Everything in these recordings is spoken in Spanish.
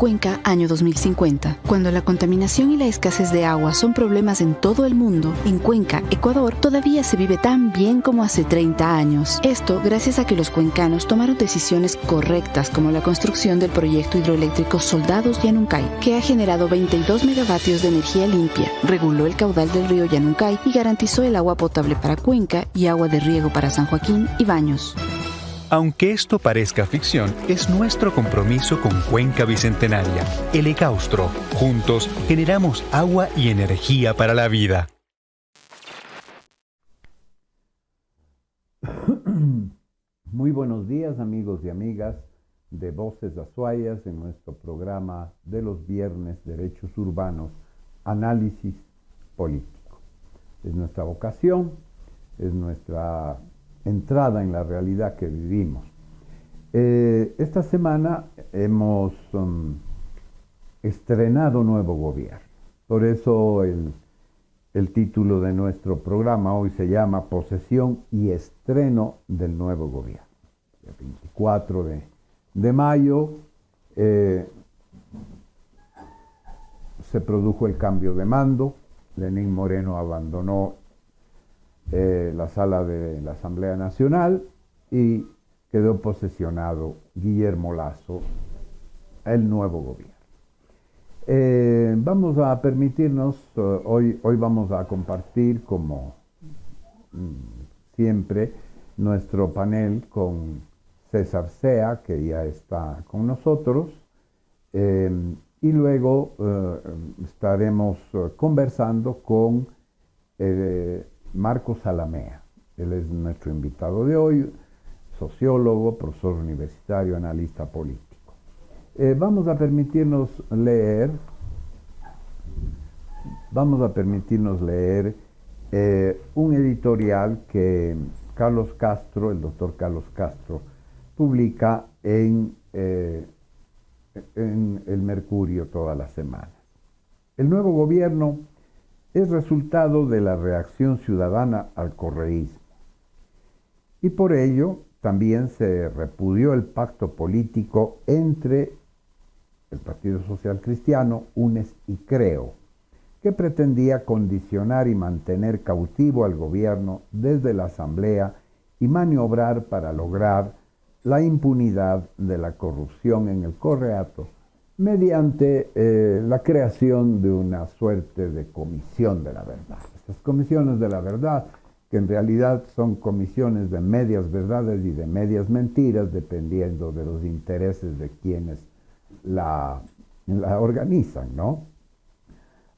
Cuenca, año 2050. Cuando la contaminación y la escasez de agua son problemas en todo el mundo, en Cuenca, Ecuador, todavía se vive tan bien como hace 30 años. Esto gracias a que los cuencanos tomaron decisiones correctas, como la construcción del proyecto hidroeléctrico Soldados Yanuncay, que ha generado 22 megavatios de energía limpia, reguló el caudal del río Yanuncay y garantizó el agua potable para Cuenca y agua de riego para San Joaquín y Baños. Aunque esto parezca ficción, es nuestro compromiso con Cuenca Bicentenaria, el Ecaustro. Juntos generamos agua y energía para la vida. Muy buenos días, amigos y amigas de Voces Azuayas, en nuestro programa de los viernes, Derechos Urbanos, Análisis Político. Es nuestra vocación, es nuestra entrada en la realidad que vivimos. Esta semana hemos estrenado nuevo gobierno. Por eso el título de nuestro programa hoy se llama Posesión y estreno del nuevo gobierno. El 24 de mayo se produjo el cambio de mando. Lenín Moreno abandonó la sala de la Asamblea Nacional y quedó posesionado Guillermo Lasso, el nuevo gobierno. Vamos a permitirnos, hoy vamos a compartir, como siempre, nuestro panel con César Sea, que ya está con nosotros, y luego estaremos conversando con Marcos Alamea. Él es nuestro invitado de hoy, sociólogo, profesor universitario, analista político. Vamos a permitirnos leer un editorial que Carlos Castro, el doctor Carlos Castro, publica en El Mercurio todas las semanas. El nuevo gobierno es resultado de la reacción ciudadana al correísmo. Y por ello también se repudió el pacto político entre el Partido Social Cristiano, UNES y CREO, que pretendía condicionar y mantener cautivo al gobierno desde la Asamblea y maniobrar para lograr la impunidad de la corrupción en el Correato mediante la creación de una suerte de comisión de la verdad. Estas comisiones de la verdad, que en realidad son comisiones de medias verdades y de medias mentiras, dependiendo de los intereses de quienes la organizan, ¿no?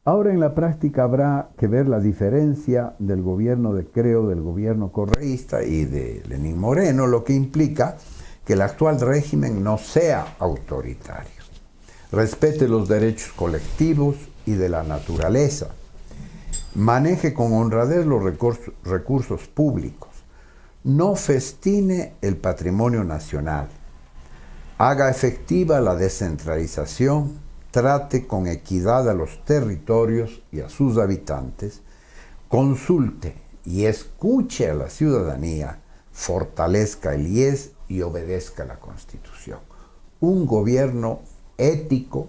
Ahora en la práctica habrá que ver la diferencia del gobierno de Creo, del gobierno correísta y de Lenín Moreno, lo que implica que el actual régimen no sea autoritario, respete los derechos colectivos y de la naturaleza, maneje con honradez los recursos públicos, no festine el patrimonio nacional, haga efectiva la descentralización, trate con equidad a los territorios y a sus habitantes, consulte y escuche a la ciudadanía, fortalezca el IES y obedezca la Constitución. Un gobierno ético,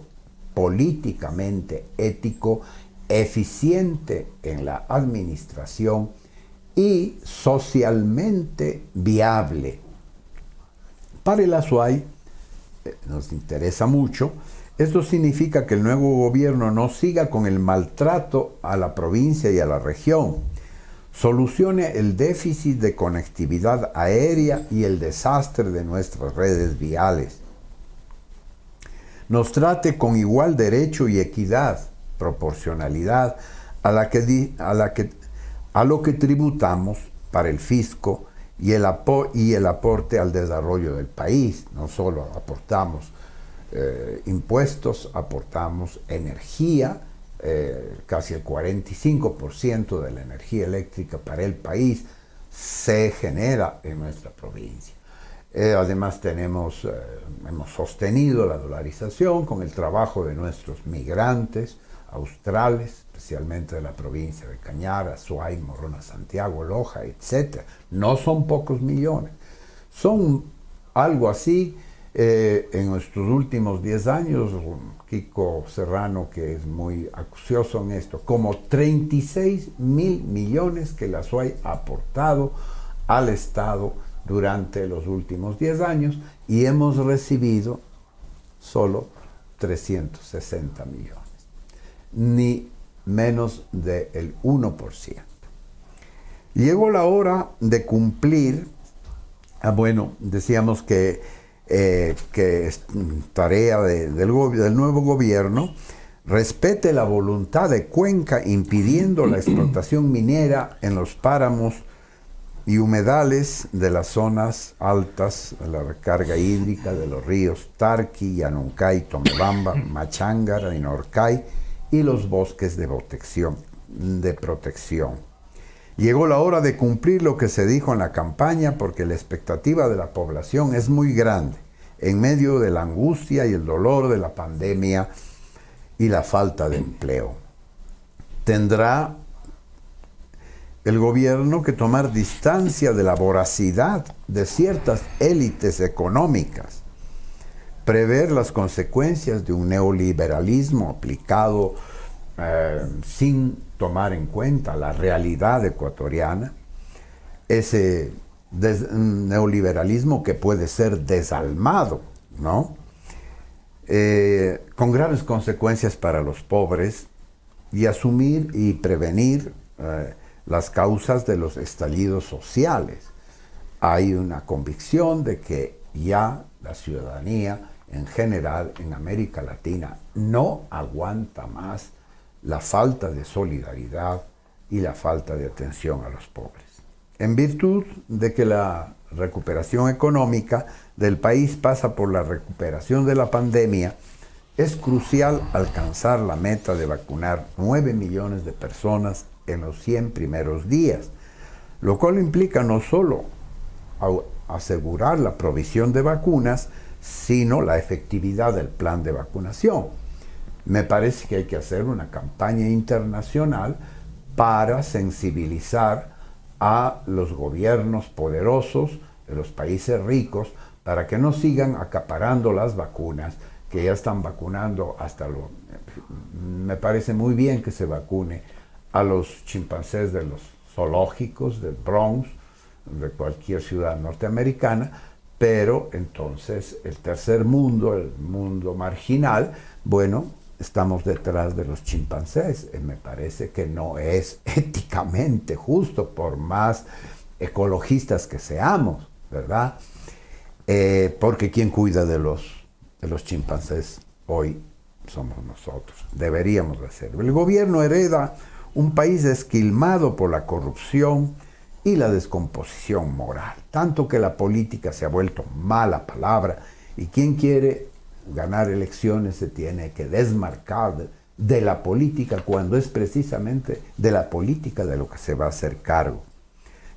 políticamente ético, eficiente en la administración y socialmente viable. Para el Azuay, nos interesa mucho, esto significa que el nuevo gobierno no siga con el maltrato a la provincia y a la región, solucione el déficit de conectividad aérea y el desastre de nuestras redes viales, nos trate con igual derecho y equidad, proporcionalidad a lo que tributamos para el fisco y el aporte al desarrollo del país. No solo aportamos impuestos, aportamos energía, casi el 45% de la energía eléctrica para el país se genera en nuestra provincia. Además hemos sostenido la dolarización con el trabajo de nuestros migrantes australes, especialmente de la provincia de Cañar, Azuay, Morona, Santiago, Loja, etc. No son pocos millones. Son algo así En estos últimos 10 años, Kiko Serrano, que es muy acucioso en esto, como 36.000 millones que la SUAY ha aportado al Estado durante los últimos 10 años y hemos recibido solo 360 millones, ni menos del 1%. Llegó la hora de cumplir, bueno, decíamos que es tarea del nuevo gobierno, respete la voluntad de Cuenca impidiendo la explotación minera en los páramos y humedales de las zonas altas de la recarga hídrica de los ríos Tarqui, Yanuncay, Tomebamba, Machángara y Norcay y los bosques de protección. Llegó la hora de cumplir lo que se dijo en la campaña porque la expectativa de la población es muy grande en medio de la angustia y el dolor de la pandemia y la falta de empleo. Tendrá el gobierno que tomar distancia de la voracidad de ciertas élites económicas, prever las consecuencias de un neoliberalismo aplicado sin tomar en cuenta la realidad ecuatoriana, ese neoliberalismo que puede ser desalmado, ¿no? Con graves consecuencias para los pobres, y asumir y prevenir las causas de los estallidos sociales. Hay una convicción de que ya la ciudadanía en general en América Latina no aguanta más la falta de solidaridad y la falta de atención a los pobres. En virtud de que la recuperación económica del país pasa por la recuperación de la pandemia, es crucial alcanzar la meta de vacunar 9 millones de personas en los 100 primeros días, lo cual implica no solo asegurar la provisión de vacunas, sino la efectividad del plan de vacunación. Me parece que hay que hacer una campaña internacional para sensibilizar a los gobiernos poderosos de los países ricos para que no sigan acaparando las vacunas, que ya están vacunando me parece muy bien que se vacune a los chimpancés de los zoológicos del Bronx, de cualquier ciudad norteamericana, pero entonces el tercer mundo, el mundo marginal, bueno, estamos detrás de los chimpancés. Me parece que no es éticamente justo, por más ecologistas que seamos, ¿verdad? Porque quien cuida de los chimpancés hoy somos nosotros. Deberíamos hacerlo. El gobierno hereda un país esquilmado por la corrupción y la descomposición moral, tanto que la política se ha vuelto mala palabra y quien quiere ganar elecciones se tiene que desmarcar de la política cuando es precisamente de la política de lo que se va a hacer cargo.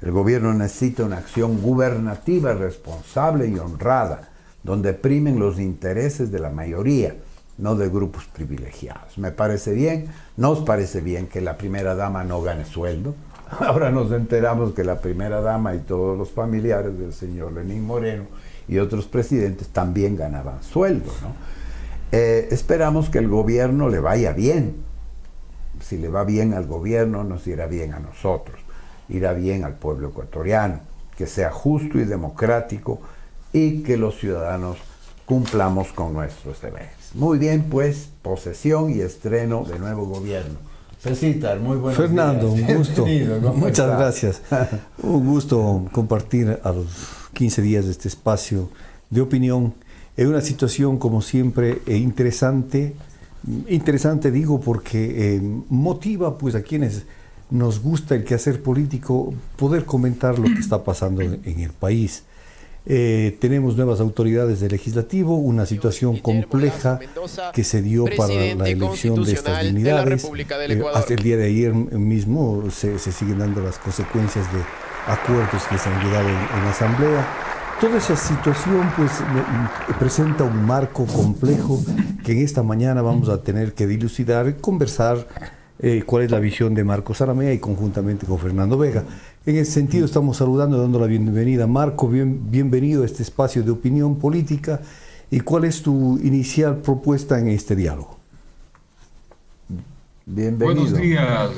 El gobierno necesita una acción gubernativa responsable y honrada, donde primen los intereses de la mayoría, no de grupos privilegiados. Me parece bien, nos parece bien que la primera dama no gane sueldo. Ahora nos enteramos que la primera dama y todos los familiares del señor Lenín Moreno y otros presidentes también ganaban sueldo, ¿no? Esperamos que el gobierno le vaya bien. Si le va bien al gobierno, nos irá bien a nosotros, irá bien al pueblo ecuatoriano, que sea justo y democrático y que los ciudadanos cumplamos con nuestros deberes. Muy bien, pues, posesión y estreno de nuevo gobierno. Cecitar, muy buenos Fernando, días. un gusto. Muchas estás? gracias. Un gusto compartir a los 15 días de este espacio de opinión en una situación, como siempre, interesante. Interesante digo porque motiva pues a quienes nos gusta el quehacer político poder comentar lo que está pasando en el país. Tenemos nuevas autoridades del legislativo, una situación compleja que se dio para la elección de estas dignidades. Hasta el día de ayer mismo se siguen dando las consecuencias de acuerdos que se han llegado en la Asamblea. Toda esa situación pues presenta un marco complejo que en esta mañana vamos a tener que dilucidar, conversar cuál es la visión de Marcos Aramea y conjuntamente con Fernando Vega. En ese sentido estamos saludando y dando la bienvenida a Marco, bienvenido a este espacio de opinión política ¿Y cuál es tu inicial propuesta en este diálogo? Bienvenido. Buenos días,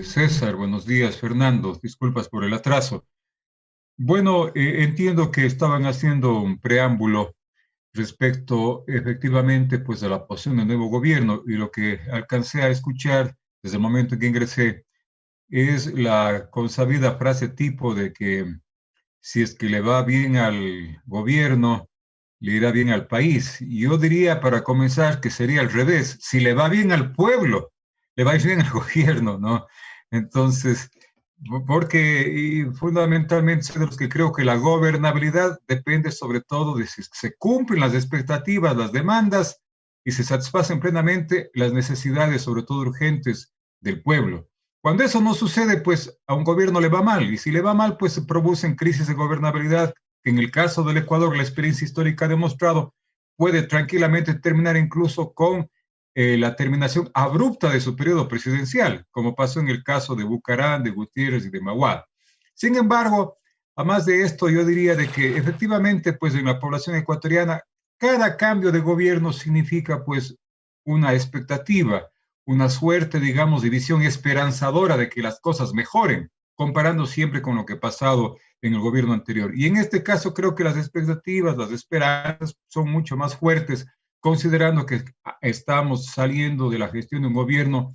César. Buenos días, Fernando. Disculpas por el atraso. Bueno, entiendo que estaban haciendo un preámbulo respecto efectivamente pues a la posición del nuevo gobierno, y lo que alcancé a escuchar desde el momento en que ingresé es la consabida frase tipo de que si es que le va bien al gobierno, le irá bien al país. Y yo diría, para comenzar, que sería al revés: si le va bien al pueblo, le va a ir bien al gobierno, ¿no? Entonces, porque fundamentalmente soy de los que creo que la gobernabilidad depende sobre todo de si se cumplen las expectativas, las demandas, y se satisfacen plenamente las necesidades, sobre todo urgentes, del pueblo. Cuando eso no sucede, pues a un gobierno le va mal, y si le va mal, pues se producen crisis de gobernabilidad, que en el caso del Ecuador, la experiencia histórica ha demostrado, puede tranquilamente terminar incluso con la terminación abrupta de su periodo presidencial, como pasó en el caso de Bucaram, de Gutiérrez y de Mahuad. Sin embargo, además de esto, yo diría de que efectivamente, pues en la población ecuatoriana, cada cambio de gobierno significa pues una expectativa, una suerte, digamos, de visión esperanzadora de que las cosas mejoren, comparando siempre con lo que ha pasado en el gobierno anterior. Y en este caso creo que las expectativas, las esperanzas son mucho más fuertes, considerando que estamos saliendo de la gestión de un gobierno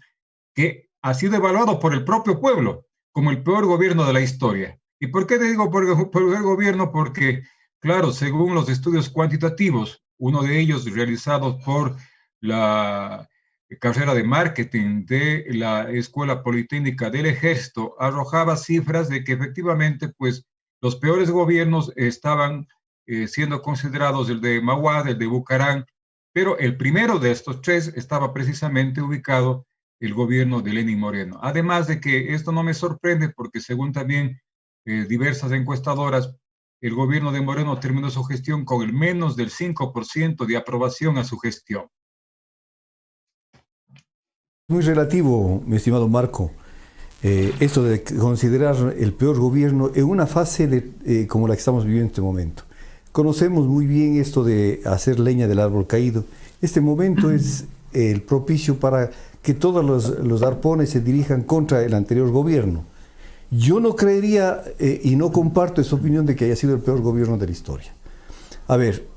que ha sido evaluado por el propio pueblo como el peor gobierno de la historia. ¿Y por qué te digo por el gobierno? Porque, claro, según los estudios cuantitativos, uno de ellos realizado por la carrera de marketing de la Escuela Politécnica del Ejército, arrojaba cifras de que efectivamente, pues, los peores gobiernos estaban siendo considerados el de Mahuad, el de Bucaram, pero el primero de estos tres estaba precisamente ubicado el gobierno de Lenín Moreno. Además de que esto no me sorprende porque según también diversas encuestadoras, el gobierno de Moreno terminó su gestión con el menos del 5% de aprobación a su gestión. Muy relativo, mi estimado Marco, esto de considerar el peor gobierno en una fase como la que estamos viviendo en este momento. Conocemos muy bien esto de hacer leña del árbol caído. Este momento es el propicio para que todos los arpones se dirijan contra el anterior gobierno. Yo no creería y no comparto esa opinión de que haya sido el peor gobierno de la historia. A ver,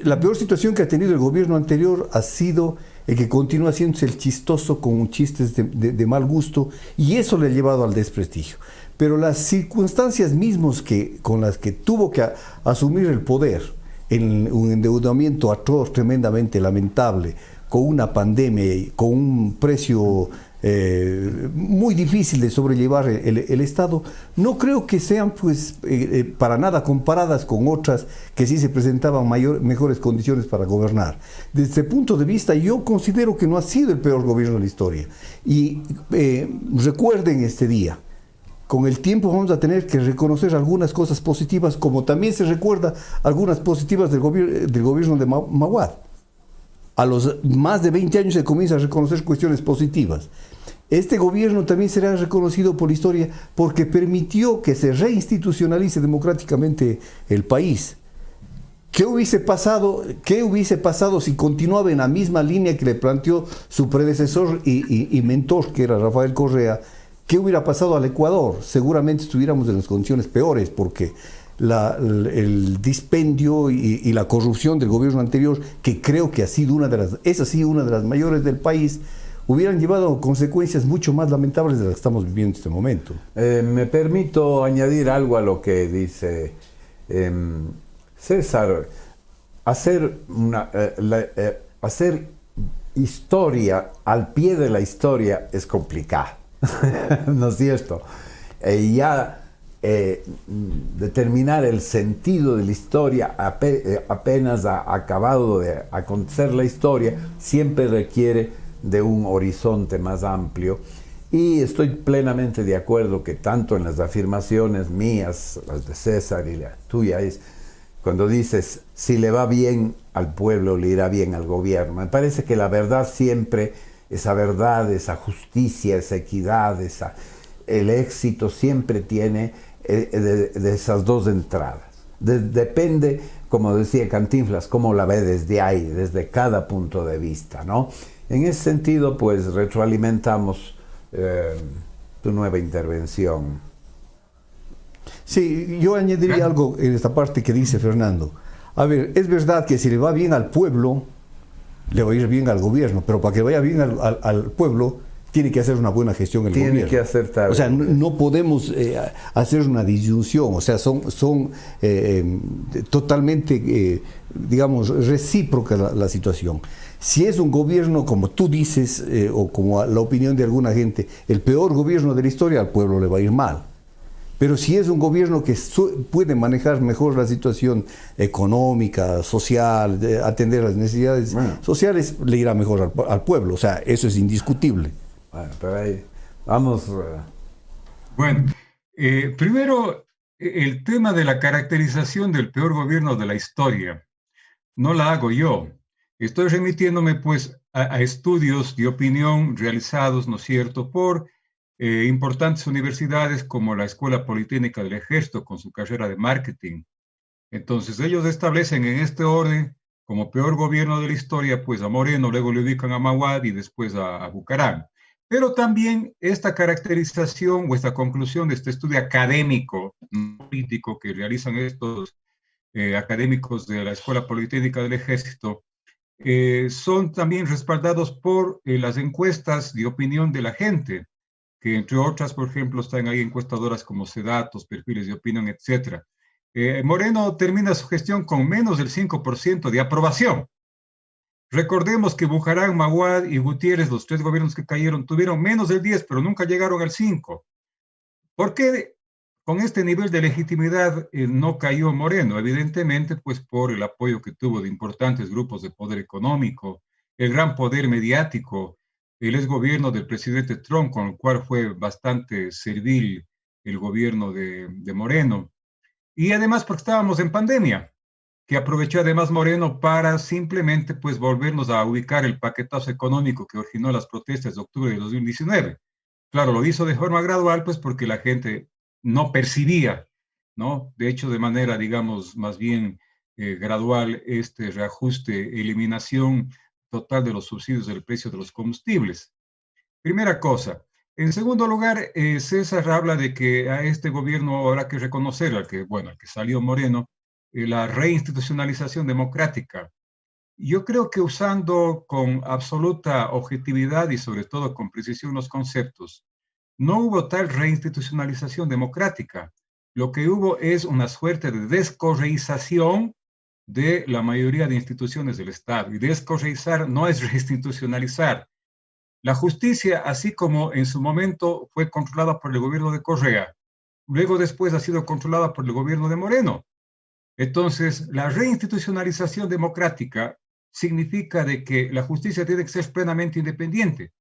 la peor situación que ha tenido el gobierno anterior ha sido el que continúa haciéndose el chistoso con chistes de mal gusto, y eso le ha llevado al desprestigio. Pero las circunstancias mismas con las que tuvo que asumir el poder, en un endeudamiento atroz, tremendamente lamentable, con una pandemia y con un precio muy difícil de sobrellevar el Estado, no creo que sean pues para nada comparadas con otras que sí se presentaban mejores condiciones para gobernar. Desde este punto de vista, yo considero que no ha sido el peor gobierno de la historia. Y recuerden este día, con el tiempo vamos a tener que reconocer algunas cosas positivas, como también se recuerda algunas positivas del gobierno de Mahuad. A los más de 20 años se comienza a reconocer cuestiones positivas. Este gobierno también será reconocido por la historia porque permitió que se reinstitucionalice democráticamente el país. ¿Qué hubiese pasado si continuaba en la misma línea que le planteó su predecesor y mentor, que era Rafael Correa? ¿Qué hubiera pasado al Ecuador? Seguramente estuviéramos en las condiciones peores, porque el dispendio y la corrupción del gobierno anterior, que creo que ha sido una de las mayores del país, hubieran llevado consecuencias mucho más lamentables de las que estamos viviendo en este momento. Me permito añadir algo a lo que dice César. Hacer historia al pie de la historia es complicado. ¿No es cierto? Determinar el sentido de la historia apenas ha acabado de acontecer la historia, siempre requiere de un horizonte más amplio, y estoy plenamente de acuerdo que tanto en las afirmaciones mías, las de César y la tuya, es cuando dices si le va bien al pueblo, le irá bien al gobierno. Me parece que la verdad siempre, esa verdad, esa justicia, esa equidad, el éxito siempre tiene de esas dos entradas. Depende, como decía Cantinflas, cómo la ve desde ahí, desde cada punto de vista, ¿no? En ese sentido, pues retroalimentamos tu nueva intervención. Sí, yo añadiría algo en esta parte que dice Fernando. A ver, es verdad que si le va bien al pueblo, le va a ir bien al gobierno, pero para que vaya bien al pueblo, tiene que hacer una buena gestión el gobierno. Tiene que acertar. O sea, no podemos hacer una disyunción, o sea, son totalmente, digamos, recíproca la situación. Si es un gobierno, como tú dices, o como la opinión de alguna gente, el peor gobierno de la historia, al pueblo le va a ir mal. Pero si es un gobierno que puede manejar mejor la situación económica, social, atender las necesidades sociales, le irá mejor al pueblo. O sea, eso es indiscutible. Bueno, pero ahí vamos. Bueno, primero, el tema de la caracterización del peor gobierno de la historia, no la hago yo. Estoy remitiéndome, pues, a estudios de opinión realizados, ¿no es cierto?, por importantes universidades como la Escuela Politécnica del Ejército con su carrera de marketing. Entonces, ellos establecen en este orden como peor gobierno de la historia, pues a Moreno, luego le ubican a Mahuad y después a Bucaram. Pero también esta caracterización o esta conclusión de este estudio académico, político que realizan estos académicos de la Escuela Politécnica del Ejército, son también respaldados por las encuestas de opinión de la gente, que entre otras, por ejemplo, están ahí encuestadoras como Sedatos, Perfiles de Opinión, etc. Moreno termina su gestión con menos del 5% de aprobación. Recordemos que Bucaram, Mahuad y Gutiérrez, los tres gobiernos que cayeron, tuvieron menos del 10, pero nunca llegaron al 5. ¿Por qué con este nivel de legitimidad no cayó Moreno? Evidentemente, pues por el apoyo que tuvo de importantes grupos de poder económico, el gran poder mediático, el exgobierno del presidente Trump, con el cual fue bastante servil el gobierno de Moreno. Y además porque estábamos en pandemia, que aprovechó además Moreno para simplemente pues volvernos a ubicar el paquetazo económico que originó las protestas de octubre de 2019. Claro, lo hizo de forma gradual, pues porque la gente no percibía, ¿no? De hecho, de manera, digamos, más bien gradual, este reajuste, eliminación total de los subsidios del precio de los combustibles. Primera cosa. En segundo lugar, César habla de que a este gobierno habrá que reconocer, al que salió Moreno, la reinstitucionalización democrática. Yo creo que usando con absoluta objetividad y sobre todo con precisión los conceptos, no hubo tal reinstitucionalización democrática. Lo que hubo es una suerte de descorreización de la mayoría de instituciones del Estado. Y descorreizar no es reinstitucionalizar. La justicia, así como en su momento fue controlada por el gobierno de Correa, luego después ha sido controlada por el gobierno de Moreno. Entonces, la reinstitucionalización democrática significa de que la justicia tiene que ser plenamente independiente.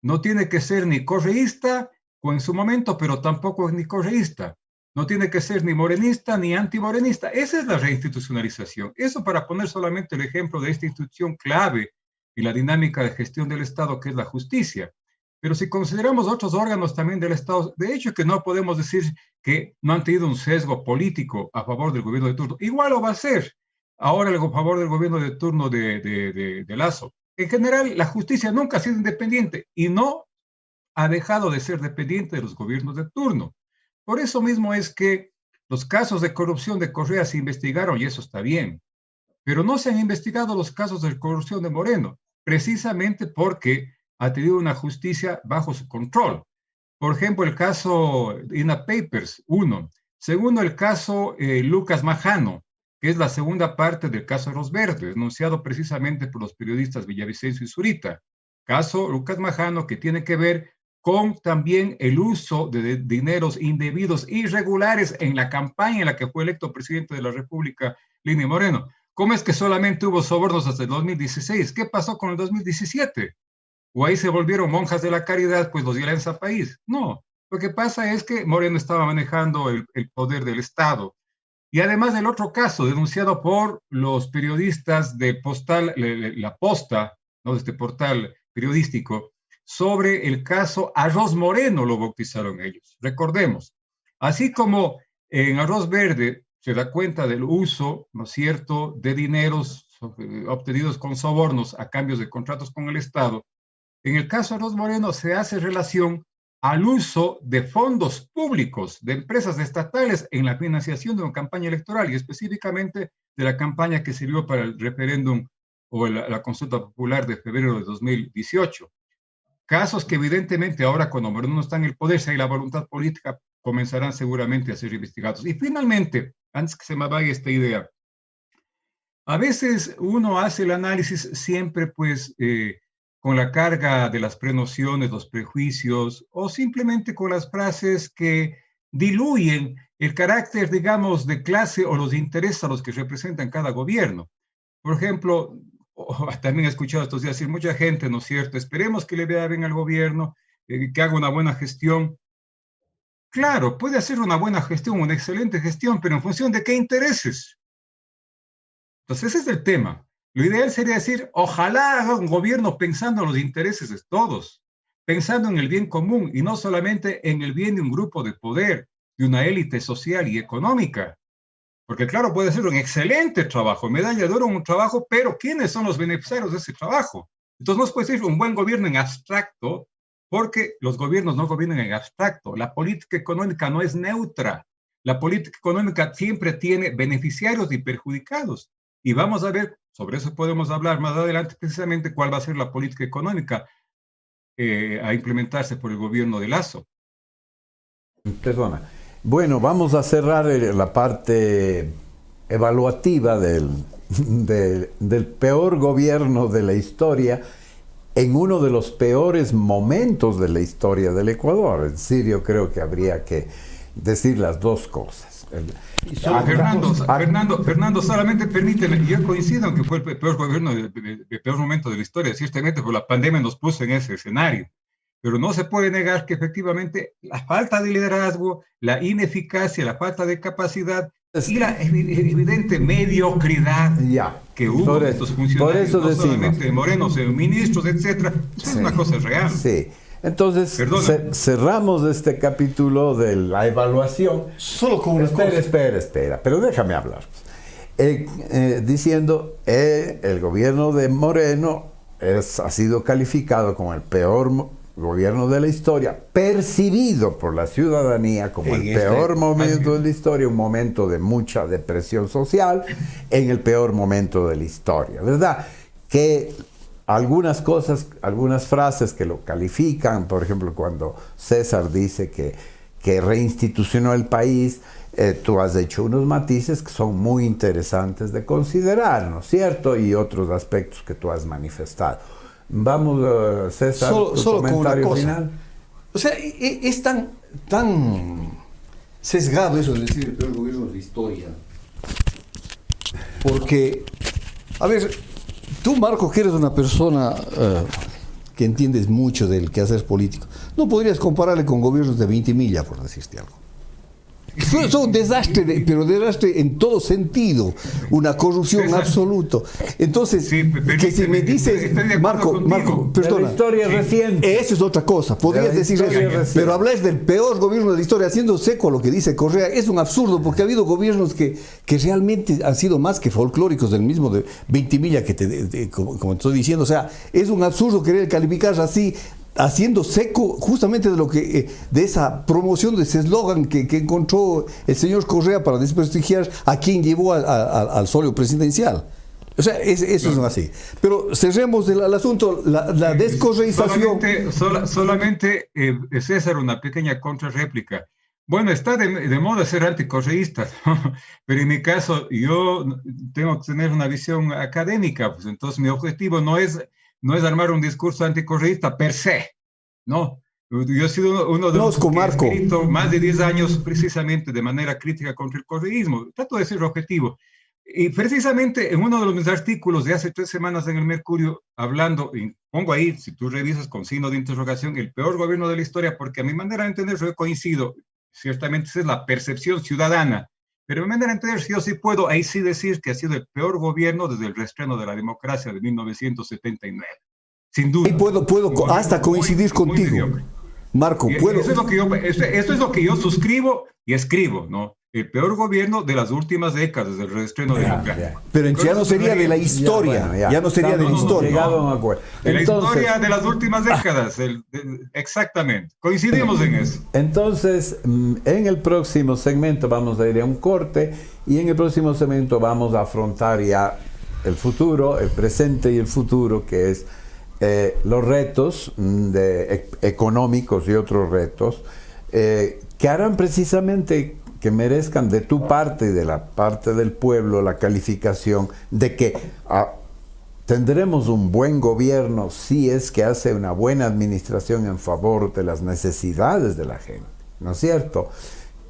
No tiene que ser ni correísta, o en su momento, pero tampoco es ni correísta. No tiene que ser ni morenista ni antimorenista. Esa es la reinstitucionalización. Eso para poner solamente el ejemplo de esta institución clave y la dinámica de gestión del Estado, que es la justicia. Pero si consideramos otros órganos también del Estado, de hecho que no podemos decir que no han tenido un sesgo político a favor del gobierno de turno. Igual lo va a ser ahora a favor del gobierno de turno de Lasso. En general, la justicia nunca ha sido independiente y no ha dejado de ser dependiente de los gobiernos de turno. Por eso mismo es que los casos de corrupción de Correa se investigaron y eso está bien, pero no se han investigado los casos de corrupción de Moreno, precisamente porque ha tenido una justicia bajo su control. Por ejemplo, el caso INA Papers, uno. Segundo, el caso Lucas Majano, que es la segunda parte del caso Arroz Verde, denunciado precisamente por los periodistas Villavicencio y Zurita. Caso Lucas Majano, que tiene que ver con también el uso de dineros indebidos, irregulares en la campaña en la que fue electo presidente de la República, Lenín Moreno. ¿Cómo es que solamente hubo sobornos hasta el 2016? ¿Qué pasó con el 2017? ¿O ahí se volvieron monjas de la caridad, pues los dio el país? No, lo que pasa es que Moreno estaba manejando el poder del Estado. Y además del otro caso, denunciado por los periodistas de Postal, La Posta, ¿no?, de este portal periodístico, sobre el caso Arroz Moreno, lo bautizaron ellos. Recordemos, así como en Arroz Verde se da cuenta del uso, ¿no es cierto?, de dineros obtenidos con sobornos a cambios de contratos con el Estado. En el caso de Arroz Moreno se hace relación al uso de fondos públicos de empresas estatales en la financiación de una campaña electoral y específicamente de la campaña que sirvió para el referéndum o la consulta popular de febrero de 2018. Casos que evidentemente ahora cuando Moreno no está en el poder, si hay la voluntad política, comenzarán seguramente a ser investigados. Y finalmente, antes que se me vaya esta idea, a veces uno hace el análisis siempre pues con la carga de las prenociones, los prejuicios o simplemente con las frases que diluyen el carácter, digamos, de clase o los intereses a los que representan cada gobierno. Por ejemplo, también he escuchado estos días decir mucha gente, ¿no es cierto? Esperemos que le vea bien al gobierno, que haga una buena gestión. Claro, puede hacer una buena gestión, una excelente gestión, pero ¿en función de qué intereses? Entonces, ese es el tema. Lo ideal sería decir, ojalá haga un gobierno pensando en los intereses de todos, pensando en el bien común y no solamente en el bien de un grupo de poder, de una élite social y económica. Porque claro, puede ser un excelente trabajo, medalla de oro, un trabajo, pero ¿quiénes son los beneficiarios de ese trabajo? Entonces no se puede decir un buen gobierno en abstracto, porque los gobiernos no gobiernan en abstracto. La política económica no es neutra. La política económica siempre tiene beneficiarios y perjudicados. Y vamos a ver, sobre eso podemos hablar más adelante, precisamente cuál va a ser la política económica a implementarse por el gobierno de Lasso. Perdona. Bueno, vamos a cerrar la parte evaluativa del peor gobierno de la historia en uno de los peores momentos de la historia del Ecuador. En serio, yo creo que habría que decir las dos cosas. Fernando, solamente permíteme, yo coincido en que fue el peor gobierno, el peor momento de la historia, ciertamente, porque la pandemia nos puso en ese escenario. Pero no se puede negar que efectivamente la falta de liderazgo, la ineficacia, la falta de capacidad y la evidente mediocridad que hubo de estos funcionarios, no solamente de Moreno, ministros, etcétera, es una cosa real. Sí. Entonces, cerramos este capítulo de la evaluación. Solo con una cosa. Espera, pero déjame hablar. Diciendo, el gobierno de Moreno ha sido calificado como el peor gobierno de la historia, percibido por la ciudadanía como el peor momento de la historia, un momento de mucha depresión social, en el peor momento de la historia, ¿verdad? Que algunas cosas, algunas frases que lo califican, por ejemplo, cuando César dice que reinstitucionó el país, tú has hecho unos matices que son muy interesantes de considerar, ¿no es cierto? Y otros aspectos que tú has manifestado. Vamos, César, solo comentario con una cosa final. O sea, es tan sesgado eso de decir el peor gobierno de la historia. Porque, a ver, tú, Marco, que eres una persona que entiendes mucho del quehacer político, no podrías compararle con gobiernos de 20 millas, por decirte algo. Son un desastre, pero desastre en todo sentido, una corrupción absoluta. Entonces, que si me dices, Marco, perdona, la historia reciente. Eso es otra cosa, podrías decir eso, pero hablas del peor gobierno de la historia, haciendo seco a lo que dice Correa, es un absurdo, porque ha habido gobiernos que realmente han sido más que folclóricos del mismo de 20 millas que como te estoy diciendo. O sea, es un absurdo querer calificar así, haciendo seco justamente de lo que de esa promoción de ese eslogan que encontró el señor Correa para desprestigiar a quien llevó al solio presidencial. O sea, eso es así. Pero cerremos el asunto, la descorreización. Solamente César, una pequeña contrarréplica. Bueno, está de moda ser anticorreísta, ¿no? Pero en mi caso yo tengo que tener una visión académica, pues entonces mi objetivo no es armar un discurso anticorreísta per se, ¿no? Yo he sido uno de los que ha escrito más de 10 años precisamente de manera crítica contra el correísmo. Trato de ser objetivo. Y precisamente en uno de mis artículos de hace 3 semanas en el Mercurio, hablando, y pongo ahí, si tú revisas con signo de interrogación, el peor gobierno de la historia, porque a mi manera de entender yo coincido, ciertamente esa es la percepción ciudadana, pero de manera de entender, si yo sí puedo, ahí sí decir que ha sido el peor gobierno desde el reestreno de la democracia de 1979. Sin duda. Y puedo hasta coincidir contigo. Marco, puedo. Eso es lo que yo suscribo y escribo, ¿no? el peor gobierno de las últimas décadas del reestreno democrático. Pero ya no sería de la historia, ya no sería de la historia. De la historia de las últimas décadas, exactamente. Coincidimos en eso. Entonces, en el próximo segmento vamos a ir a un corte y en el próximo segmento vamos a afrontar ya el futuro, el presente y el futuro, que es los retos económicos y otros retos que harán precisamente que merezcan de tu parte y de la parte del pueblo la calificación de que tendremos un buen gobierno si es que hace una buena administración en favor de las necesidades de la gente, ¿no es cierto?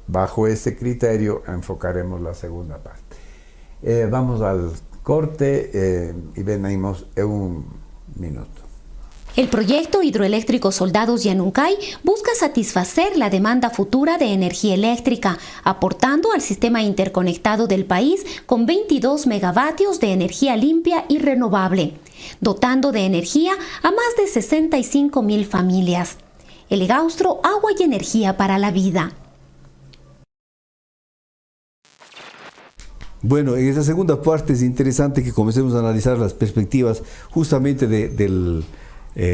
Bajo ese criterio enfocaremos la segunda parte. Vamos al corte y venimos en un minuto. El proyecto hidroeléctrico Soldados Yanuncay busca satisfacer la demanda futura de energía eléctrica, aportando al sistema interconectado del país con 22 megavatios de energía limpia y renovable, dotando de energía a más de 65,000 familias. El Egaustro, agua y energía para la vida. Bueno, en esa segunda parte es interesante que comencemos a analizar las perspectivas justamente del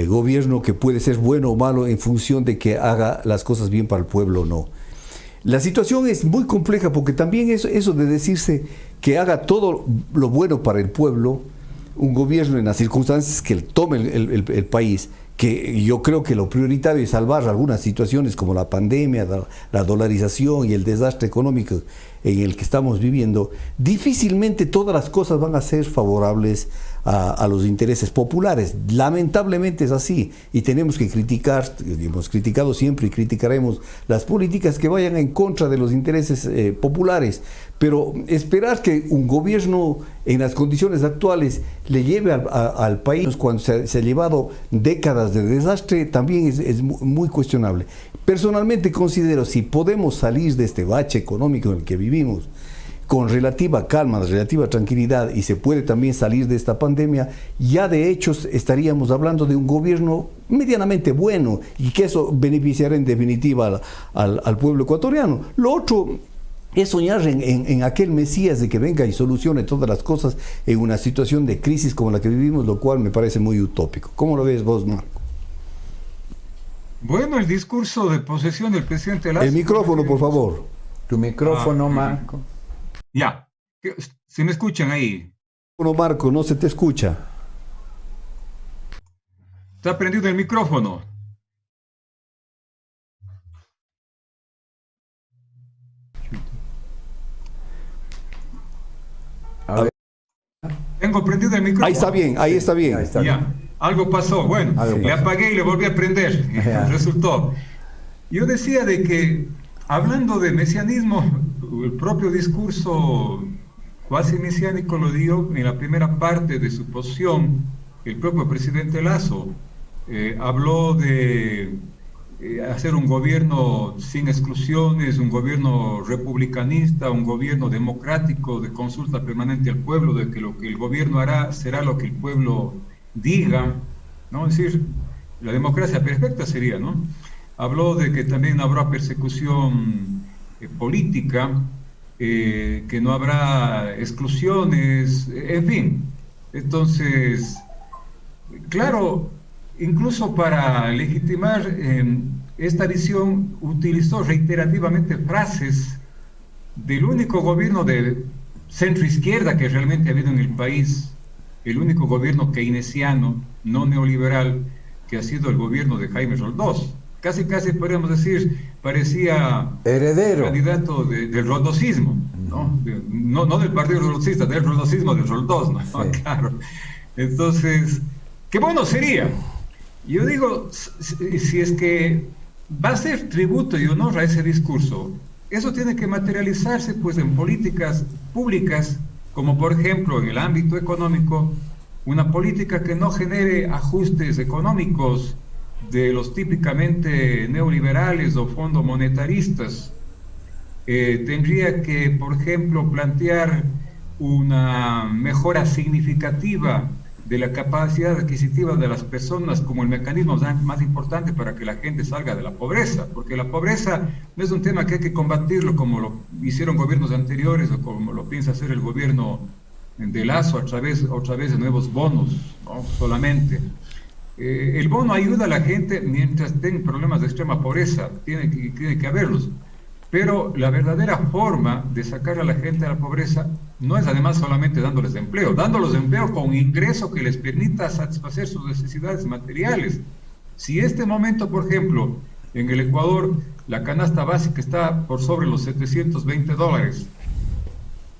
gobierno, que puede ser bueno o malo en función de que haga las cosas bien para el pueblo o no. La situación es muy compleja porque también eso de decirse que haga todo lo bueno para el pueblo, un gobierno en las circunstancias que tome el país, que yo creo que lo prioritario es salvar algunas situaciones como la pandemia, la dolarización y el desastre económico en el que estamos viviendo, difícilmente todas las cosas van a ser favorables a los intereses populares. Lamentablemente es así y tenemos que criticar, hemos criticado siempre y criticaremos las políticas que vayan en contra de los intereses populares, pero esperar que un gobierno en las condiciones actuales le lleve al país cuando se ha llevado décadas de desastre también es muy cuestionable. Personalmente considero, si podemos salir de este bache económico en el que vivimos con relativa calma, relativa tranquilidad, y se puede también salir de esta pandemia, ya de hecho estaríamos hablando de un gobierno medianamente bueno y que eso beneficiará en definitiva al pueblo ecuatoriano. Lo otro es soñar en aquel Mesías de que venga y solucione todas las cosas en una situación de crisis como la que vivimos, lo cual me parece muy utópico. ¿Cómo lo ves vos, Marco? Bueno, el discurso de posesión del presidente Lazo... El micrófono, por favor. Tu micrófono, Marco. Ya, ¿se me escuchan ahí? Bueno, Marco, no se te escucha. Está prendido el micrófono. A ver. Tengo prendido el micrófono. Ahí está bien, ahí está bien. Ahí está Ya, bien. algo pasó. Bueno, le apagué y le volví a prender. Resultó. Yo decía de que, hablando de mesianismo, el propio discurso cuasi mesiánico lo dio en la primera parte de su posición. El propio presidente Lazo habló de hacer un gobierno sin exclusiones, un gobierno republicanista, un gobierno democrático de consulta permanente al pueblo, de que lo que el gobierno hará será lo que el pueblo diga, ¿no? Es decir, la democracia perfecta sería, ¿no? Habló de que también habrá persecución política, que no habrá exclusiones, en fin. Entonces, claro, incluso para legitimar esta visión utilizó reiterativamente frases del único gobierno de centro-izquierda que realmente ha habido en el país, el único gobierno keynesiano, no neoliberal, que ha sido el gobierno de Jaime Roldós. Casi podríamos decir, parecía heredero, candidato del roldosismo, ¿no? No del partido roldosista, del roldosismo de Roldós, ¿no? Sí. Claro. Entonces, qué bueno sería. Yo digo, si es que va a ser tributo y honor a ese discurso, eso tiene que materializarse pues en políticas públicas, como por ejemplo en el ámbito económico, una política que no genere ajustes económicos de los típicamente neoliberales o fondo monetaristas. Tendría que, por ejemplo, plantear una mejora significativa de la capacidad adquisitiva de las personas como el mecanismo más importante para que la gente salga de la pobreza, porque la pobreza no es un tema que hay que combatirlo como lo hicieron gobiernos anteriores o como lo piensa hacer el gobierno de Lasso otra vez de nuevos bonos, ¿no? Solamente. El bono ayuda a la gente mientras tenga problemas de extrema pobreza, tiene que haberlos. Pero la verdadera forma de sacar a la gente de la pobreza no es además solamente dándoles empleo con un ingreso que les permita satisfacer sus necesidades materiales. Si este momento, por ejemplo, en el Ecuador, la canasta básica está por sobre los $720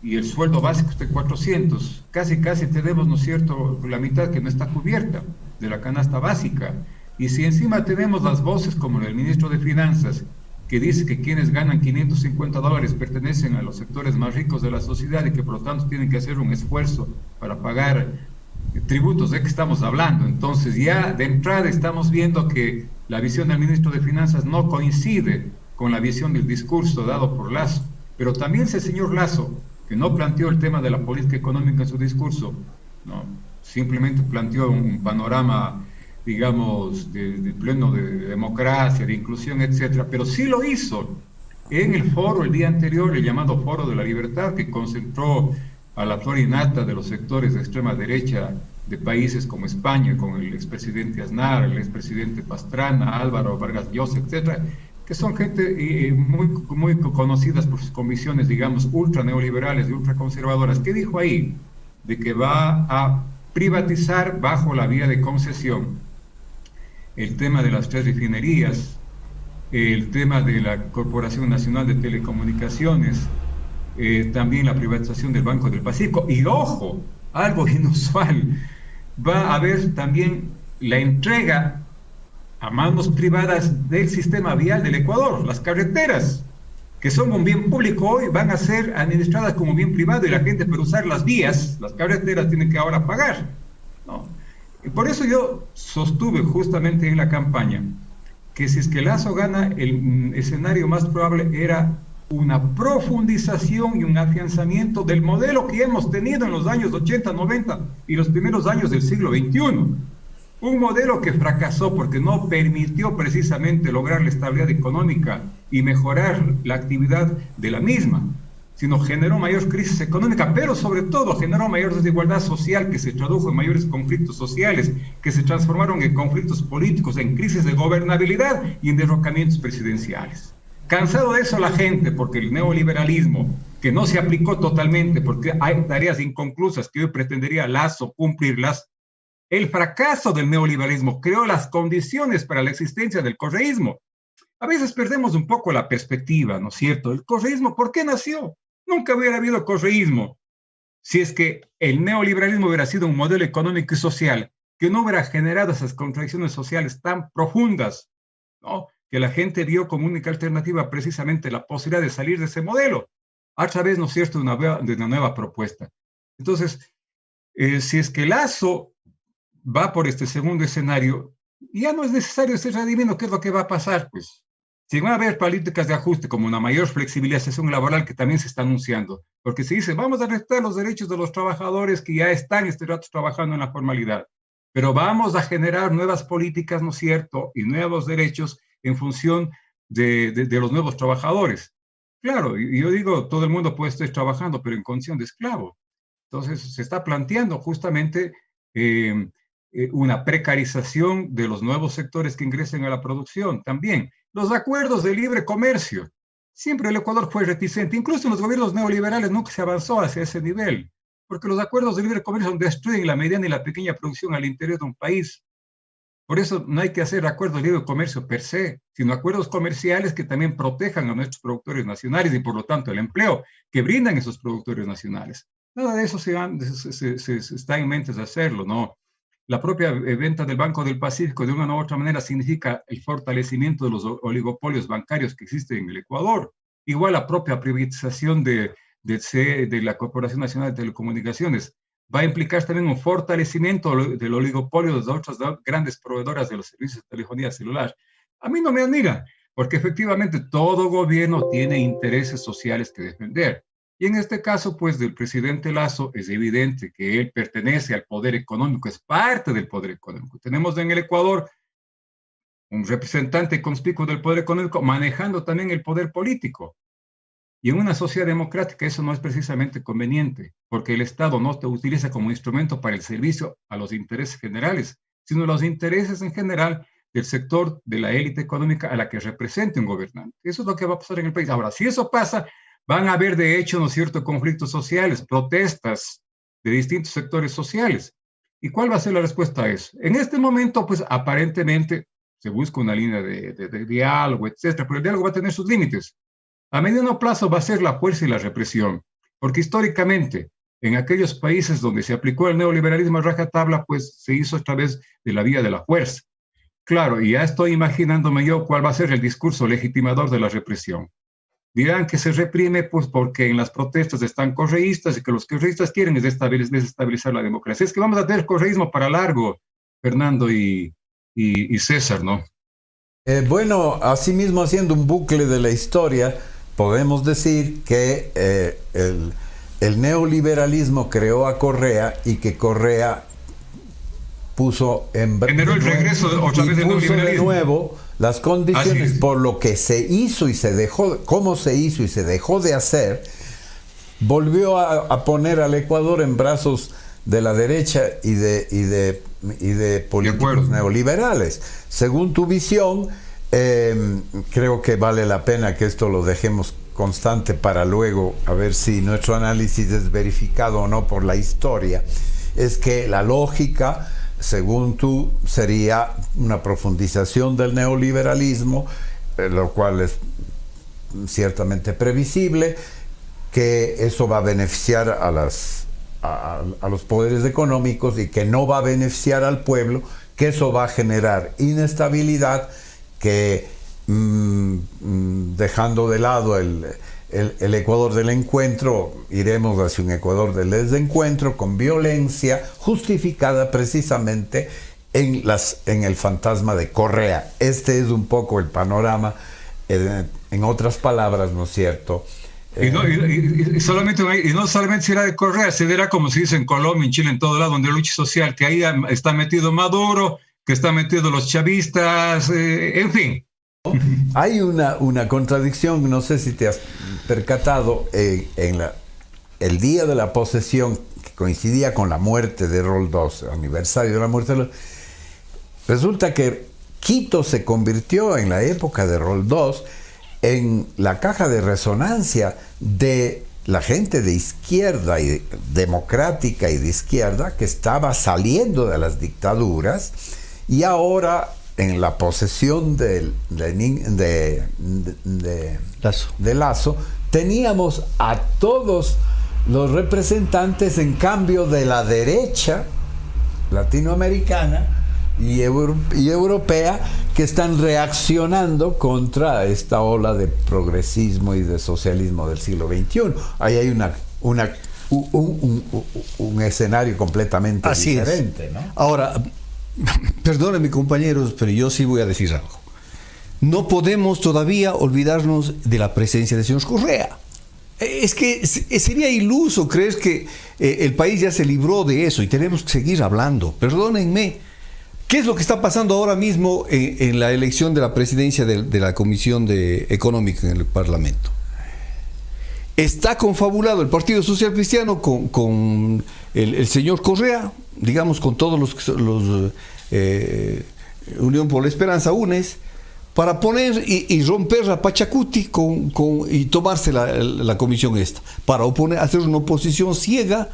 y el sueldo básico está en 400, casi tenemos, ¿no es cierto?, la mitad que no está cubierta de la canasta básica. Y si encima tenemos las voces como el ministro de Finanzas, que dice que quienes ganan $550 pertenecen a los sectores más ricos de la sociedad y que por lo tanto tienen que hacer un esfuerzo para pagar tributos, ¿de qué estamos hablando? Entonces ya de entrada estamos viendo que la visión del ministro de Finanzas no coincide con la visión del discurso dado por Lasso. Pero también ese señor Lasso, que no planteó el tema de la política económica en su discurso, no, simplemente planteó un panorama, digamos, de pleno de democracia, de inclusión, etcétera, pero sí lo hizo en el foro el día anterior, el llamado Foro de la Libertad, que concentró a la flor y nata de los sectores de extrema derecha de países como España, con el expresidente Aznar, el expresidente Pastrana, Álvaro Vargas Llosa, etcétera, que son gente muy conocidas por sus convicciones, digamos, ultra neoliberales y ultra conservadoras. ¿Qué dijo ahí? De que va a privatizar bajo la vía de concesión el tema de las 3 refinerías, el tema de la Corporación Nacional de Telecomunicaciones, también la privatización del Banco del Pacífico. Y ojo, algo inusual, va a haber también la entrega a manos privadas del sistema vial del Ecuador. Las carreteras, que son un bien público hoy, van a ser administradas como bien privado y la gente para usar las vías, las carreteras, tiene que ahora pagar, ¿no? Y por eso yo sostuve justamente en la campaña que si es que Lasso gana, el escenario más probable era una profundización y un afianzamiento del modelo que hemos tenido en los años 80, 90 y los primeros años del siglo XXI. Un modelo que fracasó porque no permitió precisamente lograr la estabilidad económica y mejorar la actividad de la misma, sino generó mayor crisis económica, pero sobre todo generó mayor desigualdad social que se tradujo en mayores conflictos sociales, que se transformaron en conflictos políticos, en crisis de gobernabilidad y en derrocamientos presidenciales. Cansado de eso la gente, porque el neoliberalismo, que no se aplicó totalmente, porque hay tareas inconclusas que hoy pretendería Lasso cumplirlas, el fracaso del neoliberalismo creó las condiciones para la existencia del correísmo. A veces perdemos un poco la perspectiva, ¿no es cierto? El correísmo, ¿por qué nació? Nunca hubiera habido correísmo si es que el neoliberalismo hubiera sido un modelo económico y social que no hubiera generado esas contradicciones sociales tan profundas, ¿no?, que la gente vio como única alternativa precisamente la posibilidad de salir de ese modelo, a través, ¿no es cierto?, de una nueva propuesta. Entonces, si es que Lasso va por este segundo escenario, ya no es necesario ser adivino qué es lo que va a pasar, pues. Si van a haber políticas de ajuste como una mayor flexibilización laboral que también se está anunciando, porque se dice, vamos a respetar los derechos de los trabajadores que ya están este rato trabajando en la formalidad, pero vamos a generar nuevas políticas, ¿no es cierto?, y nuevos derechos en función de los nuevos trabajadores. Claro, y yo digo, todo el mundo puede estar trabajando, pero en condición de esclavo. Entonces, se está planteando justamente una precarización de los nuevos sectores que ingresen a la producción. También los acuerdos de libre comercio. Siempre el Ecuador fue reticente, incluso en los gobiernos neoliberales nunca se avanzó hacia ese nivel, porque los acuerdos de libre comercio destruyen la mediana y la pequeña producción al interior de un país. Por eso no hay que hacer acuerdos de libre comercio per se, sino acuerdos comerciales que también protejan a nuestros productores nacionales y por lo tanto el empleo que brindan esos productores nacionales. Nada de eso se está en mente de hacerlo, ¿no? La propia venta del Banco del Pacífico de una u otra manera significa el fortalecimiento de los oligopolios bancarios que existen en el Ecuador. Igual la propia privatización de la Corporación Nacional de Telecomunicaciones va a implicar también un fortalecimiento del oligopolio de las otras grandes proveedoras de los servicios de telefonía celular. A mí no me admira, porque efectivamente todo gobierno tiene intereses sociales que defender. Y en este caso, pues, del presidente Lasso, es evidente que él pertenece al poder económico, es parte del poder económico. Tenemos en el Ecuador un representante conspicuo del poder económico manejando también el poder político. Y en una sociedad democrática eso no es precisamente conveniente, porque el Estado no te utiliza como instrumento para el servicio a los intereses generales, sino los intereses en general del sector de la élite económica a la que represente un gobernante. Eso es lo que va a pasar en el país. Ahora, si eso pasa, van a haber de hecho, ¿no es cierto?, conflictos sociales, protestas de distintos sectores sociales. ¿Y cuál va a ser la respuesta a eso? En este momento, pues aparentemente se busca una línea de diálogo, etcétera, pero el diálogo va a tener sus límites. A mediano plazo va a ser la fuerza y la represión, porque históricamente, en aquellos países donde se aplicó el neoliberalismo a rajatabla, pues se hizo a través de la vía de la fuerza. Claro, y ya estoy imaginándome yo cuál va a ser el discurso legitimador de la represión. Dirán que se reprime pues porque en las protestas están correístas y que los correístas quieren es desestabilizar la democracia. Es que vamos a tener correísmo para largo, Fernando y César, ¿no? Bueno, asimismo, haciendo un bucle de la historia, podemos decir que el neoliberalismo creó a Correa y que Correa puso generó el regreso otra vez del neoliberalismo. De nuevo las condiciones por lo que se hizo y se dejó, cómo se hizo y se dejó de hacer, volvió a poner al Ecuador en brazos de la derecha y de políticos neoliberales. Según tu visión, creo que vale la pena que esto lo dejemos constante para luego a ver si nuestro análisis es verificado o no por la historia. Es que la lógica, según tú, sería una profundización del neoliberalismo, lo cual es ciertamente previsible, que eso va a beneficiar a los poderes económicos y que no va a beneficiar al pueblo, que eso va a generar inestabilidad, que dejando de lado el Ecuador del encuentro, iremos hacia un Ecuador del desencuentro con violencia justificada precisamente en el fantasma de Correa. Este es un poco el panorama, en otras palabras, ¿no es cierto? Y no solamente será de Correa, se verá como se dice en Colombia, en Chile, en todo lado, donde hay lucha social, que ahí está metido Maduro, que están metidos los chavistas, en fin. Hay una contradicción, no sé si te has percatado, el día de la posesión, que coincidía con la muerte de Roldós, aniversario de la muerte de Roldós, resulta que Quito se convirtió en la época de Roldós en la caja de resonancia de la gente de izquierda y democrática y de izquierda que estaba saliendo de las dictaduras, y ahora en la posesión de Lasso teníamos a todos los representantes, en cambio, de la derecha latinoamericana y europea, que están reaccionando contra esta ola de progresismo y de socialismo del siglo XXI. Ahí hay un escenario completamente diferente, ¿no? Ahora, perdónenme, compañeros, pero yo sí voy a decir algo. No podemos todavía olvidarnos de la presencia del señor Correa. Es que sería iluso creer que el país ya se libró de eso y tenemos que seguir hablando. Perdónenme. ¿Qué es lo que está pasando ahora mismo en la elección de la presidencia de la Comisión Económica en el Parlamento? Está confabulado el Partido Social Cristiano con el señor Correa, digamos, con todos los Unión por la Esperanza, UNES, para poner y romper a Pachacuti y tomarse la comisión esta, para hacer una oposición ciega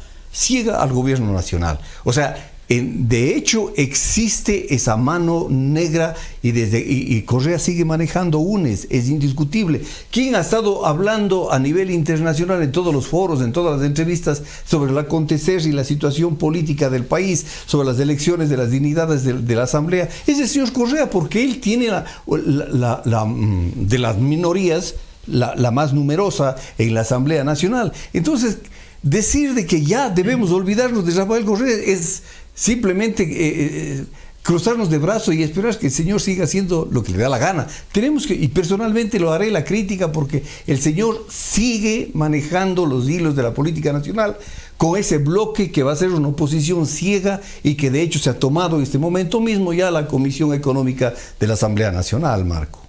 al gobierno nacional. O sea, de hecho existe esa mano negra y Correa sigue manejando UNES, es indiscutible. ¿Quién ha estado hablando a nivel internacional en todos los foros, en todas las entrevistas sobre el acontecer y la situación política del país, sobre las elecciones de las dignidades de la Asamblea? Es el señor Correa, porque él tiene de las minorías la más numerosa en la Asamblea Nacional. Entonces, decir de que ya debemos olvidarnos de Rafael Correa es simplemente cruzarnos de brazos y esperar que el señor siga haciendo lo que le da la gana. Tenemos que, y personalmente lo haré la crítica, porque el señor sigue manejando los hilos de la política nacional con ese bloque que va a ser una oposición ciega y que de hecho se ha tomado en este momento mismo ya la Comisión Económica de la Asamblea Nacional, Marco.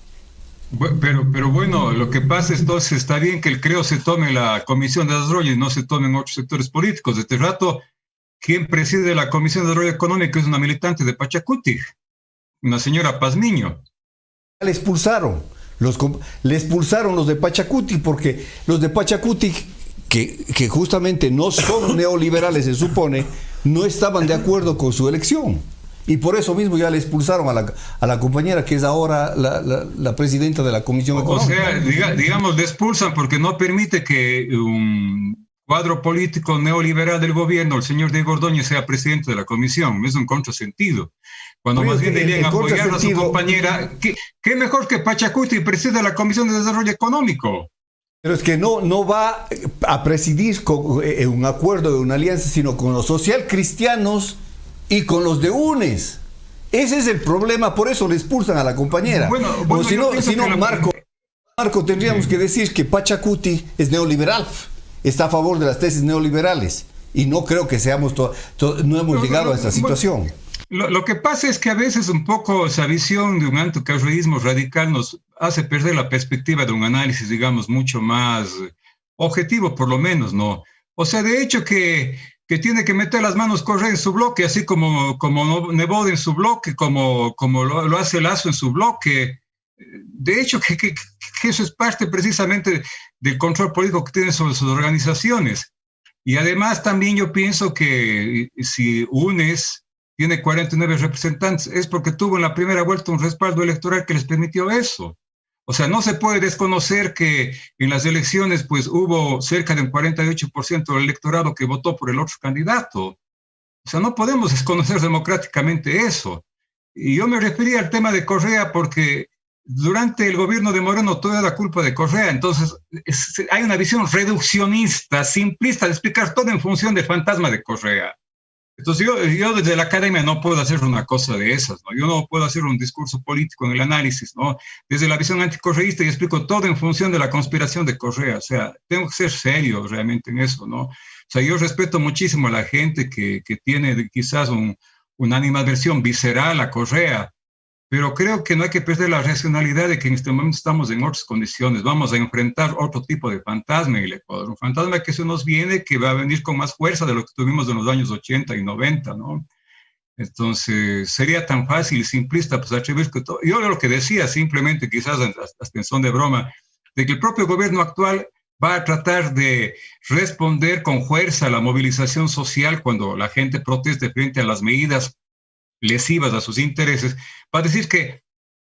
Pero bueno, lo que pasa es, entonces, está bien que el CREO se tome la Comisión de Desarrollo y no se tomen otros sectores políticos. De este rato, quien preside la Comisión de Desarrollo Económico es una militante de Pachacuti, una señora Pazmiño. Le expulsaron los de Pachacuti, porque los de Pachacuti, que justamente no son neoliberales, se supone, no estaban de acuerdo con su elección. Y por eso mismo ya le expulsaron a la compañera que es ahora la presidenta de la Comisión Económica. O sea, digamos, le expulsan porque no permite que un cuadro político neoliberal del gobierno, el señor Diego Ordóñez, sea presidente de la comisión. Es un contrasentido. Cuando más bien deberían apoyar a su compañera, ¿qué mejor que Pachacuti preside la Comisión de Desarrollo Económico? Pero es que no va a presidir con un acuerdo, una alianza, sino con los socialcristianos y con los de UNES. Ese es el problema, por eso le expulsan a la compañera. Bueno, si no, Marco, tendríamos que decir que Pachacuti es neoliberal, está a favor de las tesis neoliberales, y no creo que seamos no hemos llegado a esta situación. Lo que pasa es que a veces un poco esa visión de un anticarreísmo radical nos hace perder la perspectiva de un análisis, digamos, mucho más objetivo, por lo menos, ¿no? O sea, de hecho que tiene que meter las manos Correa en su bloque, así como Nebot en su bloque, como lo hace Lasso en su bloque. De hecho, que eso es parte precisamente del control político que tienen sobre sus organizaciones. Y además también yo pienso que si UNES tiene 49 representantes, es porque tuvo en la primera vuelta un respaldo electoral que les permitió eso. O sea, no se puede desconocer que en las elecciones pues hubo cerca de un 48% del electorado que votó por el otro candidato. O sea, no podemos desconocer democráticamente eso. Y yo me refería al tema de Correa porque durante el gobierno de Moreno todo era culpa de Correa. Entonces hay una visión reduccionista, simplista de explicar todo en función del fantasma de Correa. Entonces yo desde la academia no puedo hacer una cosa de esas, ¿no? Yo no puedo hacer un discurso político en el análisis, ¿no? Desde la visión anticorreísta y explico todo en función de la conspiración de Correa. O sea, tengo que ser serio realmente en eso, ¿no? O sea, yo respeto muchísimo a la gente que tiene quizás una animadversión visceral a Correa, pero creo que no hay que perder la racionalidad de que en este momento estamos en otras condiciones. Vamos a enfrentar otro tipo de fantasma en el Ecuador. Un fantasma que se nos viene, que va a venir con más fuerza de lo que tuvimos en los años 80 y 90, ¿no? Entonces, sería tan fácil y simplista pues atribuir que todo. Yo lo que decía, simplemente quizás hasta en son de broma, de que el propio gobierno actual va a tratar de responder con fuerza a la movilización social cuando la gente proteste frente a las medidas lesivas a sus intereses, para decir que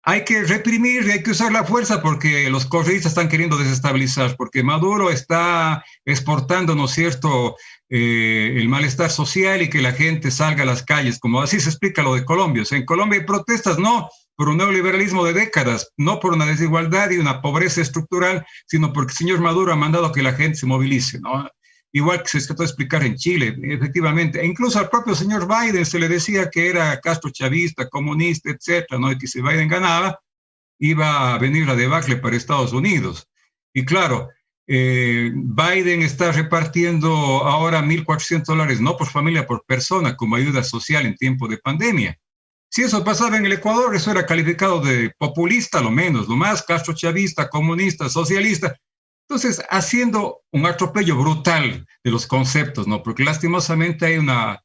hay que reprimir y hay que usar la fuerza porque los correístas están queriendo desestabilizar, porque Maduro está exportando, ¿no es cierto?, el malestar social y que la gente salga a las calles, como así se explica lo de Colombia. O sea, en Colombia hay protestas no por un neoliberalismo de décadas, no por una desigualdad y una pobreza estructural, sino porque el señor Maduro ha mandado que la gente se movilice, ¿no? Igual que se trató de explicar en Chile, efectivamente. E incluso al propio señor Biden se le decía que era castrochavista, comunista, etcétera, ¿no? Y que si Biden ganaba, iba a venir la debacle para Estados Unidos. Y claro, Biden está repartiendo ahora $1,400, no por familia, por persona, como ayuda social en tiempo de pandemia. Si eso pasaba en el Ecuador, eso era calificado de populista, lo menos, lo más castrochavista, comunista, socialista. Entonces, haciendo un atropello brutal de los conceptos, ¿no? Porque lastimosamente hay una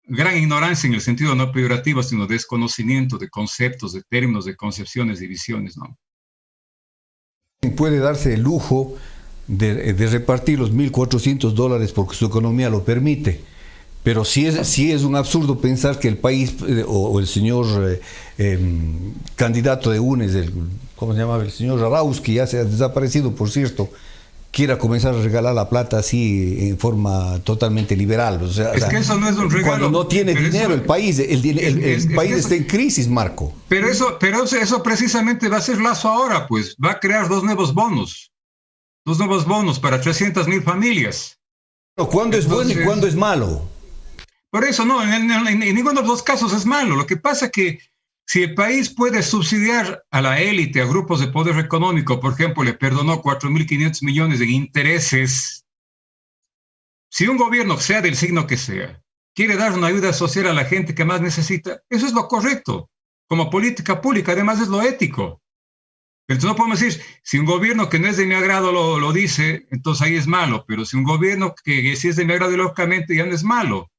gran ignorancia en el sentido no peyorativo, sino desconocimiento de conceptos, de términos, de concepciones y visiones, ¿no? Puede darse el lujo de repartir los $1,400 porque su economía lo permite. Pero sí es un absurdo pensar que el país o el señor candidato de UNES, ¿cómo se llamaba? El señor Arauz, que ya se ha desaparecido, por cierto, quiera comenzar a regalar la plata así en forma totalmente liberal. O sea, es que eso no es un regalo. Cuando no tiene dinero el país, el país está en crisis, Marco. Pero eso precisamente va a ser Lasso ahora, pues. Va a crear dos nuevos bonos para 300,000 familias. ¿Cuándo es bueno y cuándo es malo? Por eso, no, en ninguno de los dos casos es malo. Lo que pasa es que si el país puede subsidiar a la élite, a grupos de poder económico, por ejemplo, le perdonó 4.500 millones en intereses, si un gobierno, sea del signo que sea, quiere dar una ayuda social a la gente que más necesita, eso es lo correcto. Como política pública, además es lo ético. Entonces no podemos decir, si un gobierno que no es de mi agrado lo dice, entonces ahí es malo, pero si un gobierno que sí es de mi agrado, lógicamente ya no es malo.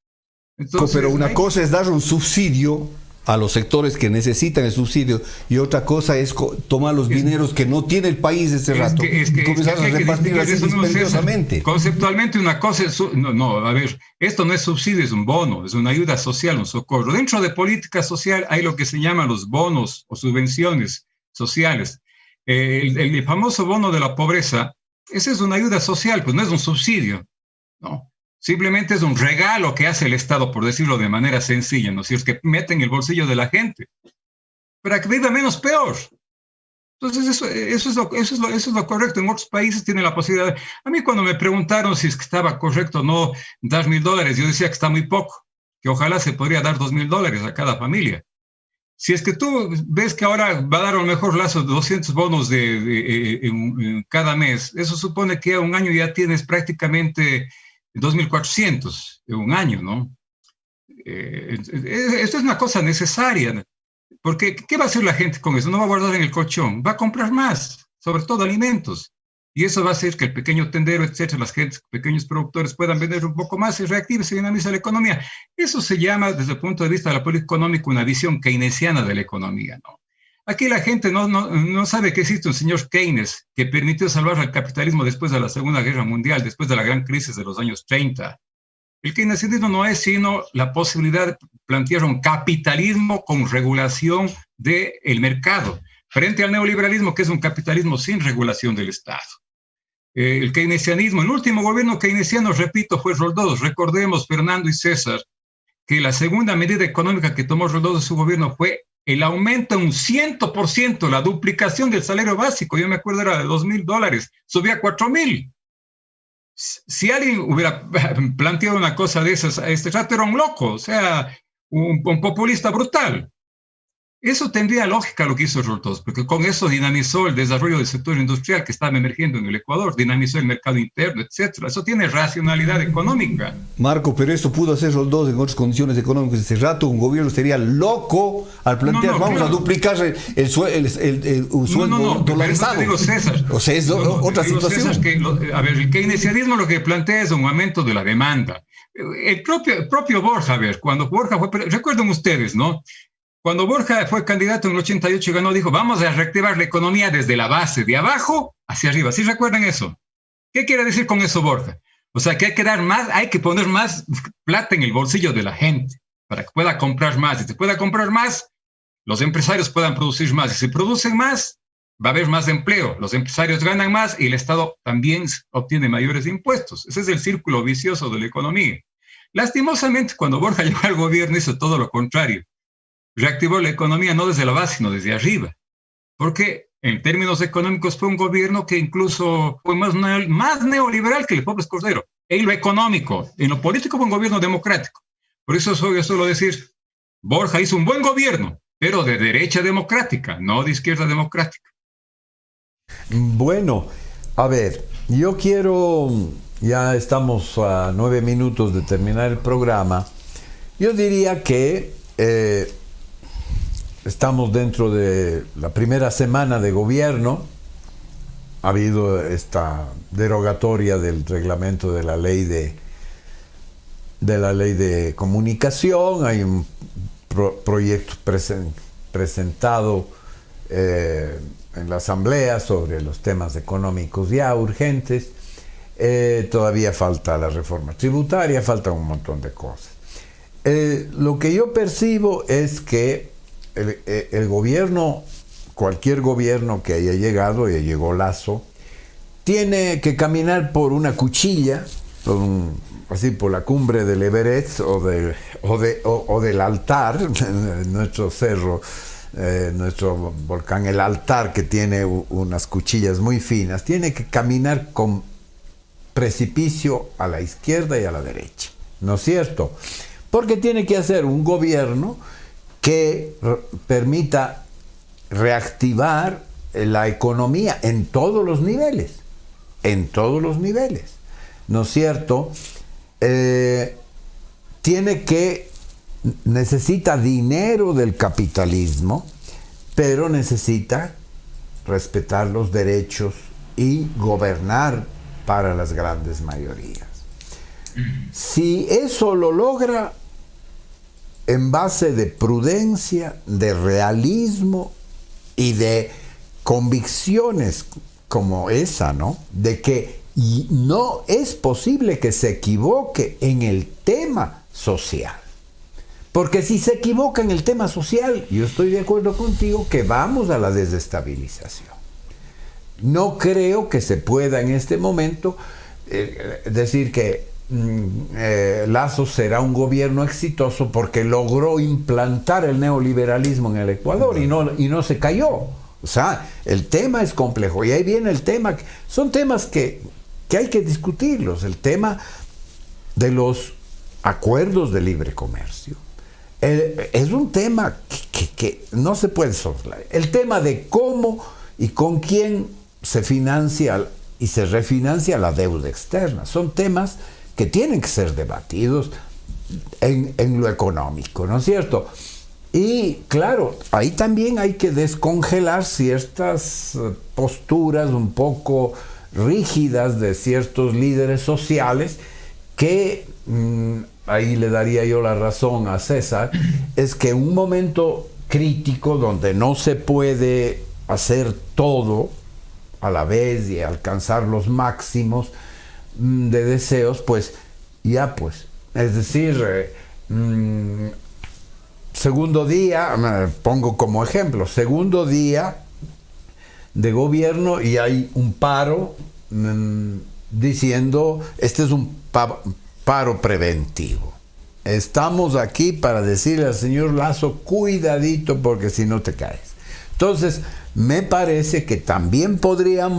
Entonces, pero una cosa es dar un subsidio a los sectores que necesitan el subsidio y otra cosa es tomar los dineros que no tiene el país ese rato y comenzar a repartir así dispendiosamente. Conceptualmente una cosa es, a ver, esto no es subsidio, es un bono, es una ayuda social, un socorro. Dentro de política social hay lo que se llaman los bonos o subvenciones sociales. El famoso bono de la pobreza, esa es una ayuda social, pues no es un subsidio, ¿no? Simplemente es un regalo que hace el Estado, por decirlo de manera sencilla, ¿no? Si es que mete en el bolsillo de la gente, para que viva menos peor. Entonces, eso es lo correcto. En otros países tienen la posibilidad. A mí cuando me preguntaron si es que estaba correcto o no dar $1,000, yo decía que está muy poco, que ojalá se podría dar $2,000 a cada familia. Si es que tú ves que ahora va a dar a lo mejor lazo de 200 bonos en cada mes, eso supone que a un año ya tienes prácticamente 2.400 en un año, ¿no? Esto es una cosa necesaria, porque ¿qué va a hacer la gente con eso? No va a guardar en el colchón, va a comprar más, sobre todo alimentos, y eso va a hacer que el pequeño tendero, etcétera, las gentes, pequeños productores puedan vender un poco más, se reactive, se dinamiza la economía. Eso se llama, desde el punto de vista de la política económica, una visión keynesiana de la economía, ¿no? Aquí la gente no sabe que existe un señor Keynes que permitió salvar al capitalismo después de la Segunda Guerra Mundial, después de la gran crisis de los años 30. El keynesianismo no es sino la posibilidad de plantear un capitalismo con regulación del mercado, frente al neoliberalismo, que es un capitalismo sin regulación del Estado. El keynesianismo, el último gobierno keynesiano, repito, fue Roldós. Recordemos, Fernando y César, que la segunda medida económica que tomó Roldós de su gobierno fue el aumento un 100%, la duplicación del salario básico. Yo me acuerdo era de $2,000, subía a 4,000. Si alguien hubiera planteado una cosa de esas a este rato, era un loco, o sea, un populista brutal. Eso tendría lógica lo que hizo Roldós, porque con eso dinamizó el desarrollo del sector industrial que estaba emergiendo en el Ecuador, dinamizó el mercado interno, etcétera. Eso tiene racionalidad económica. Marco, pero esto pudo hacer Roldós en otras condiciones económicas. Ese rato un gobierno sería loco al plantear, vamos a duplicar el sueldo dolarizado. Digo, César, o sea, es otra situación. César, el keynesianismo lo que plantea es un aumento de la demanda. El propio Borja, cuando Borja fue, recuerden ustedes, ¿no? Cuando Borja fue candidato en el 88 y ganó, dijo, vamos a reactivar la economía desde la base, de abajo hacia arriba. ¿Sí recuerdan eso? ¿Qué quiere decir con eso, Borja? O sea, que hay que poner más plata en el bolsillo de la gente para que pueda comprar más. Si se pueda comprar más, los empresarios puedan producir más. Y si producen más, va a haber más empleo. Los empresarios ganan más y el Estado también obtiene mayores impuestos. Ese es el círculo vicioso de la economía. Lastimosamente, cuando Borja llegó al gobierno, hizo todo lo contrario. Reactivó la economía no desde la base, sino desde arriba. Porque en términos económicos fue un gobierno que incluso fue más neoliberal que el López Cordero. En lo económico, en lo político fue un gobierno democrático. Por eso yo suelo decir, Borja hizo un buen gobierno, pero de derecha democrática, no de izquierda democrática. Bueno, a ver, yo quiero, ya estamos a 9 minutos de terminar el programa, yo diría que estamos dentro de la primera semana de gobierno. Ha habido esta derogatoria del reglamento de la ley de comunicación. Hay un proyecto presentado en la Asamblea sobre los temas económicos ya urgentes. Todavía falta la reforma tributaria, falta un montón de cosas. Lo que yo percibo es que el gobierno, cualquier gobierno que haya llegado, ya llegó Lasso, tiene que caminar por una cuchilla, así por la cumbre del Everest o del altar, nuestro cerro, nuestro volcán, el altar, que tiene unas cuchillas muy finas. Tiene que caminar con precipicio a la izquierda y a la derecha, ¿no es cierto? Porque tiene que hacer un gobierno que permita reactivar la economía en todos los niveles, ¿no es cierto? Necesita dinero del capitalismo, pero necesita respetar los derechos y gobernar para las grandes mayorías. Si eso lo logra en base de prudencia, de realismo y de convicciones como esa, ¿no? De que no es posible que se equivoque en el tema social. Porque si se equivoca en el tema social, yo estoy de acuerdo contigo que vamos a la desestabilización. No creo que se pueda en este momento decir que Lasso será un gobierno exitoso porque logró implantar el neoliberalismo en el Ecuador y no se cayó. O sea, el tema es complejo y ahí viene el tema. Son temas que hay que discutirlos. El tema de los acuerdos de libre comercio. Es un tema que no se puede soslayar. El tema de cómo y con quién se financia y se refinancia la deuda externa. Son temas que tienen que ser debatidos en lo económico, ¿no es cierto? Y claro, ahí también hay que descongelar ciertas posturas un poco rígidas de ciertos líderes sociales que, ahí le daría yo la razón a César, es que en un momento crítico donde no se puede hacer todo a la vez y alcanzar los máximos de deseos, es decir, segundo día, pongo como ejemplo, segundo día de gobierno y hay un paro diciendo, este es un paro preventivo. Estamos aquí para decirle al señor Lasso, cuidadito porque si no te caes. Entonces, me parece que también podría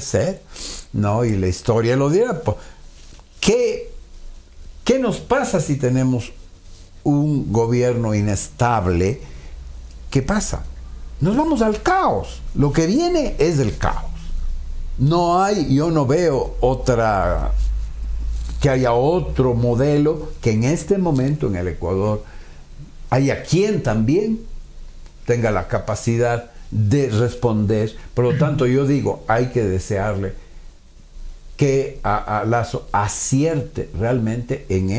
ser, ¿no? Y la historia lo dirá. ¿Qué nos pasa si tenemos un gobierno inestable? ¿Qué pasa? Nos vamos al caos. Lo que viene es el caos. Yo no veo que haya otro modelo que en este momento en el Ecuador haya quien también tenga la capacidad de responder. Por lo tanto, yo digo, hay que desearle que a Lasso acierte realmente en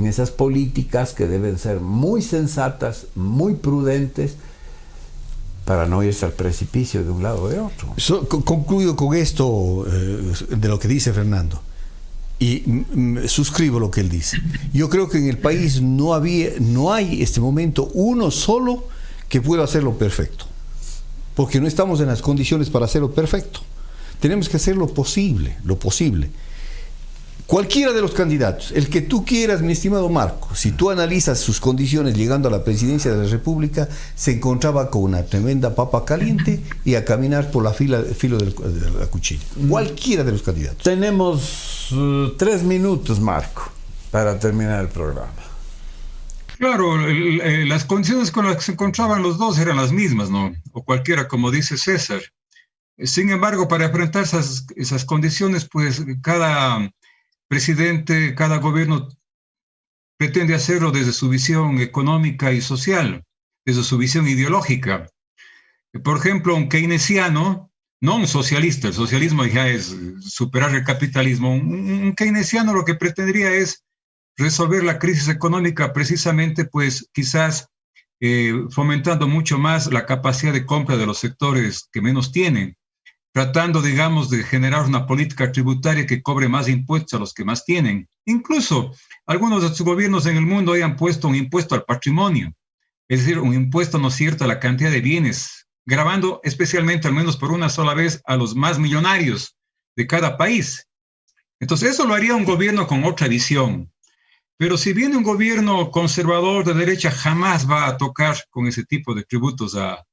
esas políticas que deben ser muy sensatas, muy prudentes, para no irse al precipicio de un lado o de otro. Concluyo con esto de lo que dice Fernando y suscribo lo que él dice. Yo creo que en el país no hay este momento uno solo que pueda hacerlo perfecto, porque no estamos en las condiciones para hacerlo perfecto. Tenemos que hacer lo posible. Cualquiera de los candidatos, el que tú quieras, mi estimado Marco, si tú analizas sus condiciones llegando a la presidencia de la República, se encontraba con una tremenda papa caliente y a caminar por filo de la cuchilla. Cualquiera de los candidatos. Tenemos 3 minutos, Marco, para terminar el programa. Claro, las condiciones con las que se encontraban los dos eran las mismas, ¿no? O cualquiera, como dice César. Sin embargo, para enfrentar esas condiciones, pues cada presidente, cada gobierno pretende hacerlo desde su visión económica y social, desde su visión ideológica. Por ejemplo, un keynesiano, no un socialista, el socialismo ya es superar el capitalismo, un keynesiano lo que pretendería es resolver la crisis económica precisamente, pues quizás fomentando mucho más la capacidad de compra de los sectores que menos tienen, tratando, digamos, de generar una política tributaria que cobre más impuestos a los que más tienen. Incluso algunos de sus gobiernos en el mundo hayan puesto un impuesto al patrimonio, es decir, un impuesto, ¿no es cierto?, a la cantidad de bienes, gravando especialmente, al menos por una sola vez, a los más millonarios de cada país. Entonces, eso lo haría un gobierno con otra visión. Pero si viene un gobierno conservador de derecha, jamás va a tocar con ese tipo de tributos a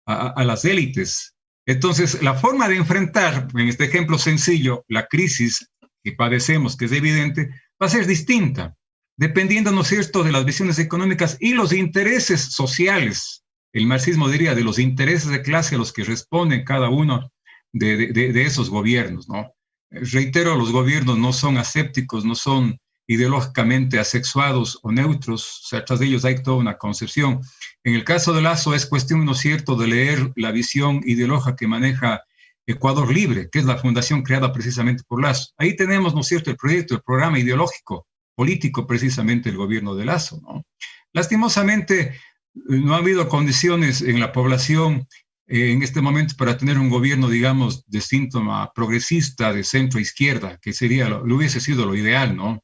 las élites. Entonces, la forma de enfrentar, en este ejemplo sencillo, la crisis que padecemos, que es evidente, va a ser distinta, dependiendo, ¿no es cierto?, de las visiones económicas y los intereses sociales. El marxismo diría de los intereses de clase a los que responden cada uno de esos gobiernos, ¿no? Reitero, los gobiernos no son asépticos, no son ideológicamente asexuados o neutros, o sea, tras de ellos hay toda una concepción. En el caso de Lasso es cuestión, ¿no es cierto?, de leer la visión ideológica que maneja Ecuador Libre, que es la fundación creada precisamente por Lasso. Ahí tenemos, ¿no es cierto?, el proyecto, el programa ideológico, político, precisamente el gobierno de Lasso, ¿no? Lastimosamente, no ha habido condiciones en la población en este momento para tener un gobierno, digamos, de síntoma progresista, de centro-izquierda, que sería, lo hubiese sido lo ideal, ¿no?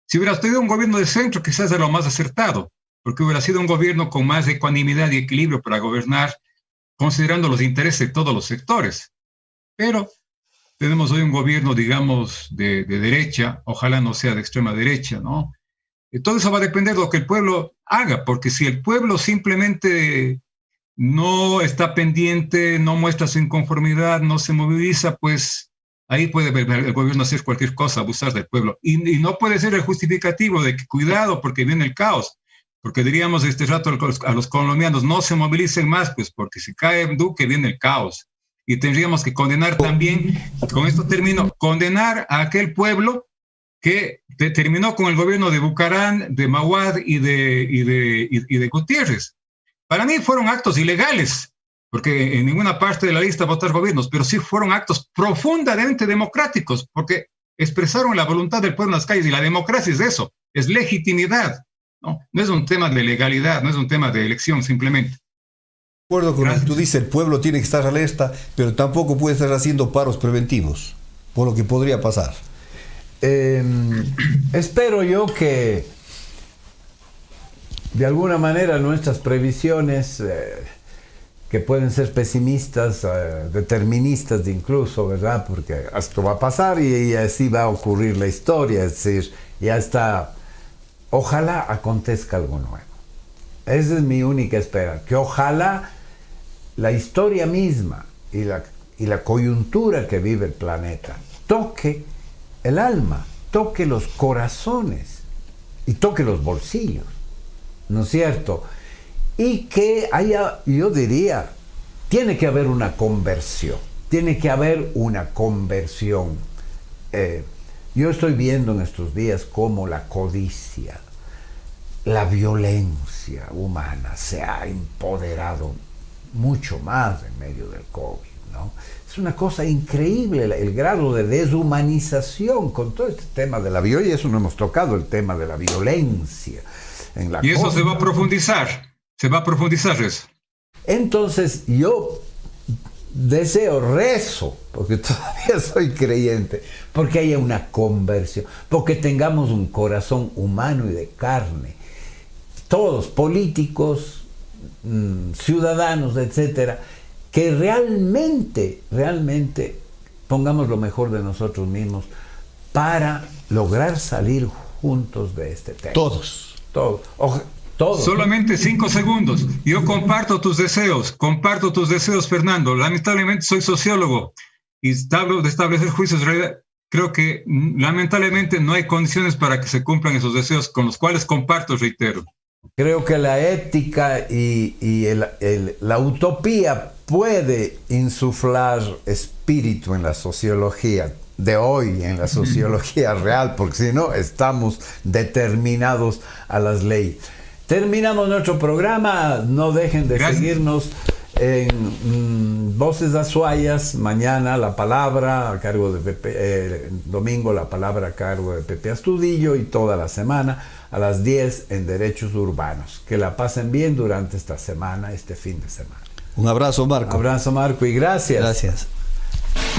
Si hubiera tenido un gobierno de centro, quizás era lo más acertado, porque hubiera sido un gobierno con más ecuanimidad y equilibrio para gobernar, considerando los intereses de todos los sectores. Pero tenemos hoy un gobierno, digamos, de derecha, ojalá no sea de extrema derecha, ¿no? Todo eso va a depender de lo que el pueblo haga, porque si el pueblo simplemente no está pendiente, no muestra su inconformidad, no se moviliza, pues ahí puede el gobierno hacer cualquier cosa, abusar del pueblo. Y no puede ser el justificativo de que cuidado porque viene el caos, porque diríamos este rato a los colombianos, no se movilicen más, pues porque si cae Duque viene el caos. Y tendríamos que condenar también, con esto termino, condenar a aquel pueblo que terminó con el gobierno de Bucarán, de Mawad y de Gutiérrez. Para mí fueron actos ilegales, porque en ninguna parte de la lista votar gobiernos, pero sí fueron actos profundamente democráticos, porque expresaron la voluntad del pueblo en las calles, y la democracia es eso, es legitimidad, ¿no? No es un tema de legalidad, no es un tema de elección simplemente. De acuerdo con lo que tú dices, el pueblo tiene que estar alerta, pero tampoco puede estar haciendo paros preventivos, por lo que podría pasar. Espero yo que de alguna manera nuestras previsiones, que pueden ser pesimistas, deterministas incluso, ¿verdad? Porque esto va a pasar y así va a ocurrir la historia, es decir, ya está, ojalá acontezca algo nuevo. Esa es mi única esperanza, que ojalá la historia misma y la coyuntura que vive el planeta toque el alma, toque los corazones y toque los bolsillos, ¿no es cierto? Y que haya, yo diría, tiene que haber una conversión, tiene que haber una conversión. Yo estoy viendo en estos días cómo la codicia, la violencia humana se ha empoderado mucho más en medio del COVID, ¿no? Es una cosa increíble el grado de deshumanización con todo este tema de la violencia, y eso no hemos tocado, el tema de la violencia. Y eso se va a profundizar eso. Entonces yo deseo, rezo, porque todavía soy creyente, porque haya una conversión, porque tengamos un corazón humano y de carne, todos, políticos, ciudadanos, etcétera, que realmente pongamos lo mejor de nosotros mismos para lograr salir juntos de este tema. Todos. Solamente 5 segundos. Yo comparto tus deseos, Fernando. Lamentablemente soy sociólogo y hablo de establecer juicios de realidad. Creo que lamentablemente no hay condiciones para que se cumplan esos deseos, con los cuales comparto, reitero. Creo que la ética y la utopía puede insuflar espíritu en la sociología de hoy, en la sociología real, porque si no, estamos determinados a las leyes. Terminamos nuestro programa. No dejen de seguirnos en Voces Azuayas. Mañana La Palabra a cargo de Pepe, domingo La Palabra a cargo de Pepe Astudillo, y toda la semana a las 10 en Derechos Urbanos. Que la pasen bien durante esta semana, este fin de semana. Un abrazo, Marco. Abrazo, Marco, y gracias. Gracias.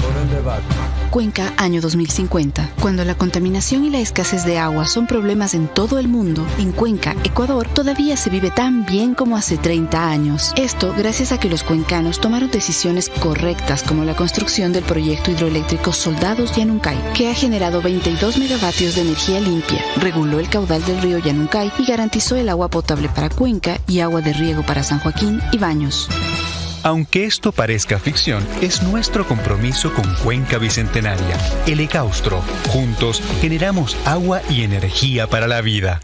Por el debate. Cuenca, año 2050. Cuando la contaminación y la escasez de agua son problemas en todo el mundo, en Cuenca, Ecuador, todavía se vive tan bien como hace 30 años. Esto gracias a que los cuencanos tomaron decisiones correctas, como la construcción del proyecto hidroeléctrico Soldados Yanuncay, que ha generado 22 megavatios de energía limpia, reguló el caudal del río Yanuncay y garantizó el agua potable para Cuenca y agua de riego para San Joaquín y Baños. Aunque esto parezca ficción, es nuestro compromiso con Cuenca Bicentenaria, el Ecaustro. Juntos generamos agua y energía para la vida.